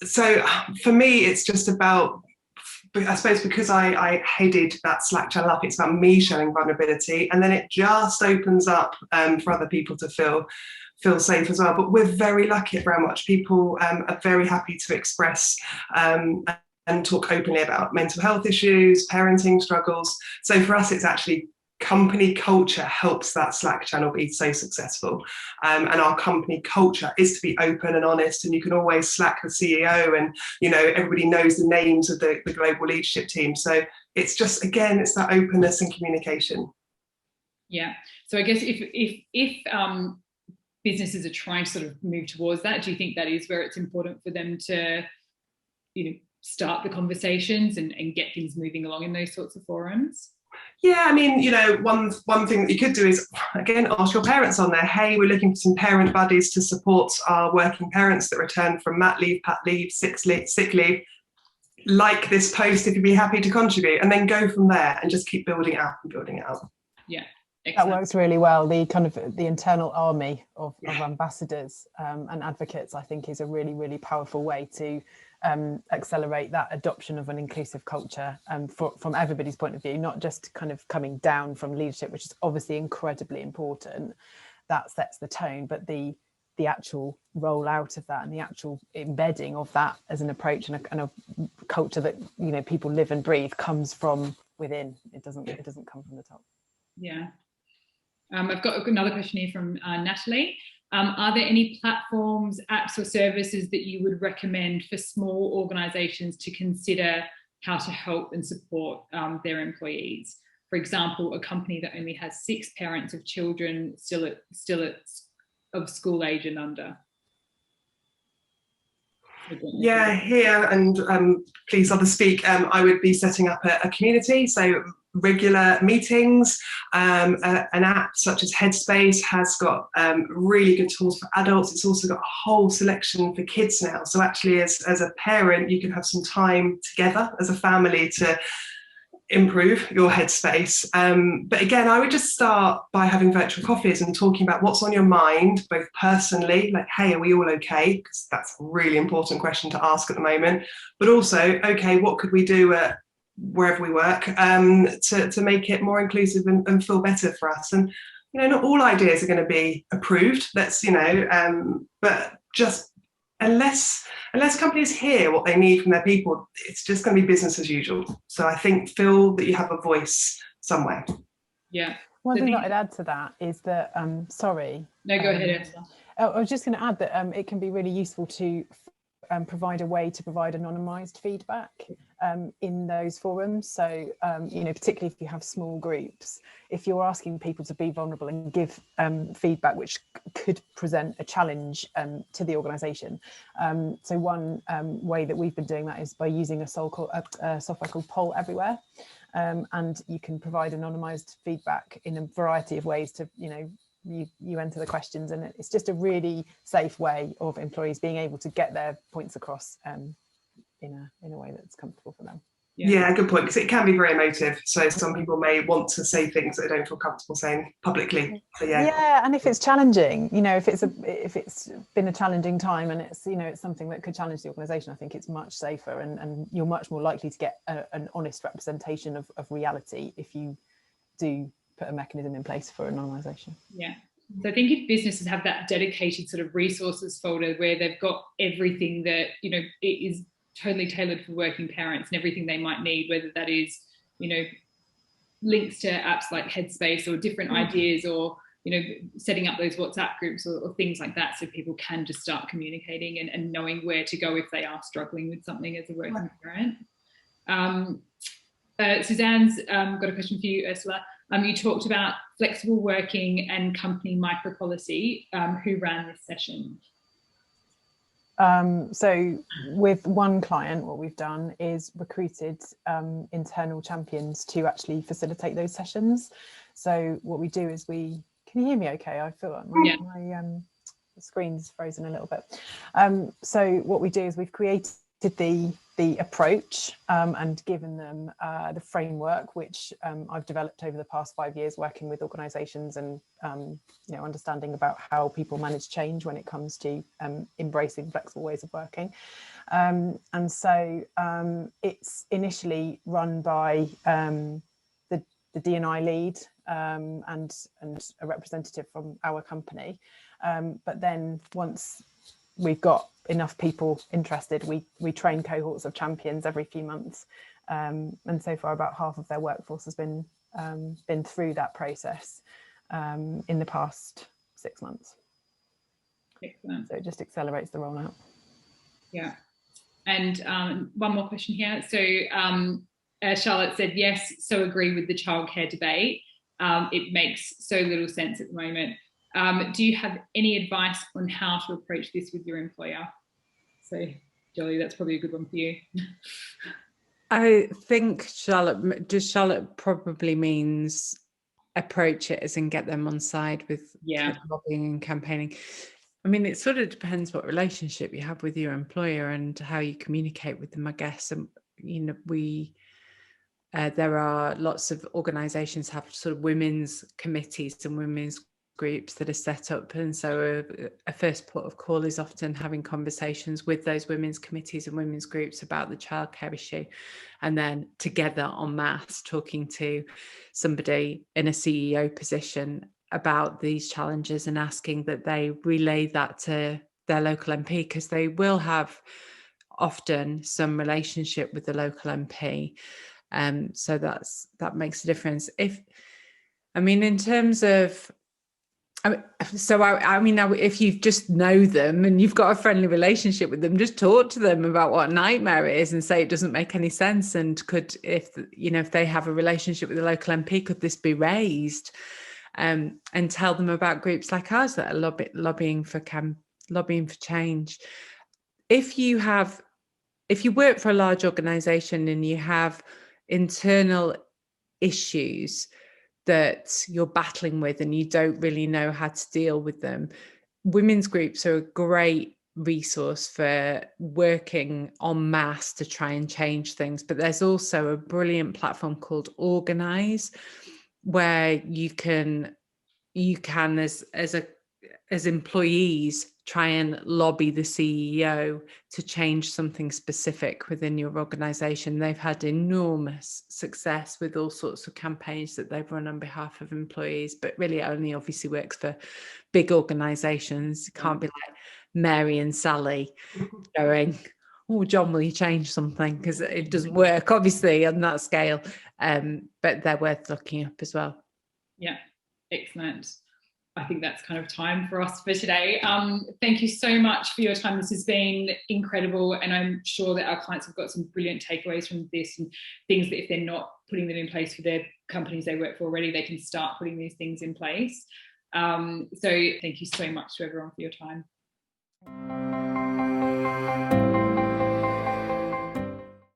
[SPEAKER 3] So for me, it's just about, I suppose, because I headed that Slack channel up, it's about me showing vulnerability, and then it just opens up for other people to feel safe as well. But we're very lucky at Brandwatch. People are very happy to express and talk openly about mental health issues, parenting struggles. So for us, it's actually company culture helps that Slack channel be so successful. And our company culture is to be open and honest, and you can always Slack the CEO, and everybody knows the names of the global leadership team. So it's just, again, it's that openness and communication.
[SPEAKER 1] Yeah. So I guess if businesses are trying to sort of move towards that, do you think that is where it's important for them to, start the conversations and get things moving along in those sorts of forums?
[SPEAKER 3] Yeah, I mean, one thing that you could do is, again, ask your parents on there. Hey, we're looking for some parent buddies to support our working parents that return from mat leave, pat leave, sick leave. Like this post if you'd be happy to contribute, and then go from there and just keep building it up and building it up.
[SPEAKER 1] Yeah. Excellent.
[SPEAKER 4] That works really well. The kind of the internal army of ambassadors and advocates, I think, is a really, really powerful way to accelerate that adoption of an inclusive culture from everybody's point of view, not just kind of coming down from leadership, which is obviously incredibly important. That sets the tone, but the actual rollout of that and the actual embedding of that as an approach and a culture that people live and breathe comes from within. It doesn't come from the top.
[SPEAKER 1] Yeah. I've got another question here from Natalie. Are there any platforms, apps or services that you would recommend for small organisations to consider how to help and support their employees? For example, a company that only has 6 parents of children still of school age and under.
[SPEAKER 3] Yeah, here, and please others speak, I would be setting up a community, so regular meetings. An app such as Headspace has got really good tools for adults. It's also got a whole selection for kids now, so actually as a parent you can have some time together as a family to improve your headspace. But again, I would just start by having virtual coffees and talking about what's on your mind, both personally, like, hey, are we all okay? Because that's a really important question to ask at the moment. But also, okay, what could we do at wherever we work to make it more inclusive and feel better for us? And not all ideas are going to be approved. That's but just unless companies hear what they need from their people, it's just going to be business as usual. So I think feel that you have a voice somewhere.
[SPEAKER 1] Yeah.
[SPEAKER 4] One thing that I'd add to that is that sorry.
[SPEAKER 1] No, go ahead, Ursula.
[SPEAKER 4] I was just going to add that it can be really useful to provide a way to provide anonymised feedback in those forums. So, particularly if you have small groups, if you're asking people to be vulnerable and give feedback which could present a challenge to the organisation. So one way that we've been doing that is by using a software called Poll Everywhere. And you can provide anonymised feedback in a variety of ways to, you enter the questions, and it's just a really safe way of employees being able to get their points across in a way that's comfortable for them.
[SPEAKER 3] Yeah, good point, because it can be very emotive. So some people may want to say things that they don't feel comfortable saying publicly. So
[SPEAKER 4] yeah, and if it's challenging, if it's been a challenging time and it's it's something that could challenge the organisation, I think it's much safer and you're much more likely to get an honest representation of reality if you do put a mechanism in place for an organisation.
[SPEAKER 1] Yeah. So I think if businesses have that dedicated sort of resources folder where they've got everything that, it is totally tailored for working parents and everything they might need, whether that is, links to apps like Headspace or different ideas or, setting up those WhatsApp groups or things like that, so people can just start communicating and knowing where to go if they are struggling with something as a working parent. Suzanne's got a question for you, Ursula. You talked about flexible working and company micropolicy. Who ran this session?
[SPEAKER 4] So with one client, what we've done is recruited internal champions to actually facilitate those sessions. So what we do is can you hear me okay? I feel like my screen's frozen a little bit. So what we do is we've created the approach and given them the framework, which I've developed over the past 5 years working with organisations and understanding about how people manage change when it comes to embracing flexible ways of working. And so it's initially run by the D&I lead and a representative from our company. But then once we've got enough people interested, we train cohorts of champions every few months, and so far about half of their workforce has been through that process in the past 6 months.
[SPEAKER 1] Excellent.
[SPEAKER 4] So it just accelerates the rollout.
[SPEAKER 1] Yeah. And one more question here. So Charlotte said, yes, so agree with the childcare debate. It makes so little sense at the moment. Do you have any advice on how to approach this with your employer? So, Joeli, that's probably a good one for you.
[SPEAKER 2] I think Charlotte probably means approach it as in get them on side with lobbying and campaigning. I mean, it sort of depends what relationship you have with your employer and how you communicate with them, I guess. And, there are lots of organisations have sort of women's committees and women's groups that are set up, and so a first port of call is often having conversations with those women's committees and women's groups about the childcare issue, and then together en masse talking to somebody in a CEO position about these challenges and asking that they relay that to their local MP, because they will have often some relationship with the local MP. So that makes a difference. In terms of, if you just know them and you've got a friendly relationship with them, just talk to them about what a nightmare it is and say it doesn't make any sense. And if they have a relationship with the local MP, could this be raised? And tell them about groups like ours that are lobbying for change. If you work for a large organisation and you have internal issues that you're battling with and you don't really know how to deal with them, women's groups are a great resource for working en masse to try and change things. But there's also a brilliant platform called Organise, where you can as employees try and lobby the CEO to change something specific within your organisation. They've had enormous success with all sorts of campaigns that they've run on behalf of employees, but really only obviously works for big organisations. It can't be like Mary and Sally going, oh, John, will you change something? Because it doesn't work, obviously, on that scale. But they're worth looking up as well.
[SPEAKER 1] Yeah, excellent. I think that's kind of time for us for today. Thank you so much for your time. This has been incredible, and I'm sure that our clients have got some brilliant takeaways from this and things that if they're not putting them in place for their companies they work for already, they can start putting these things in place. So thank you so much to everyone for your time.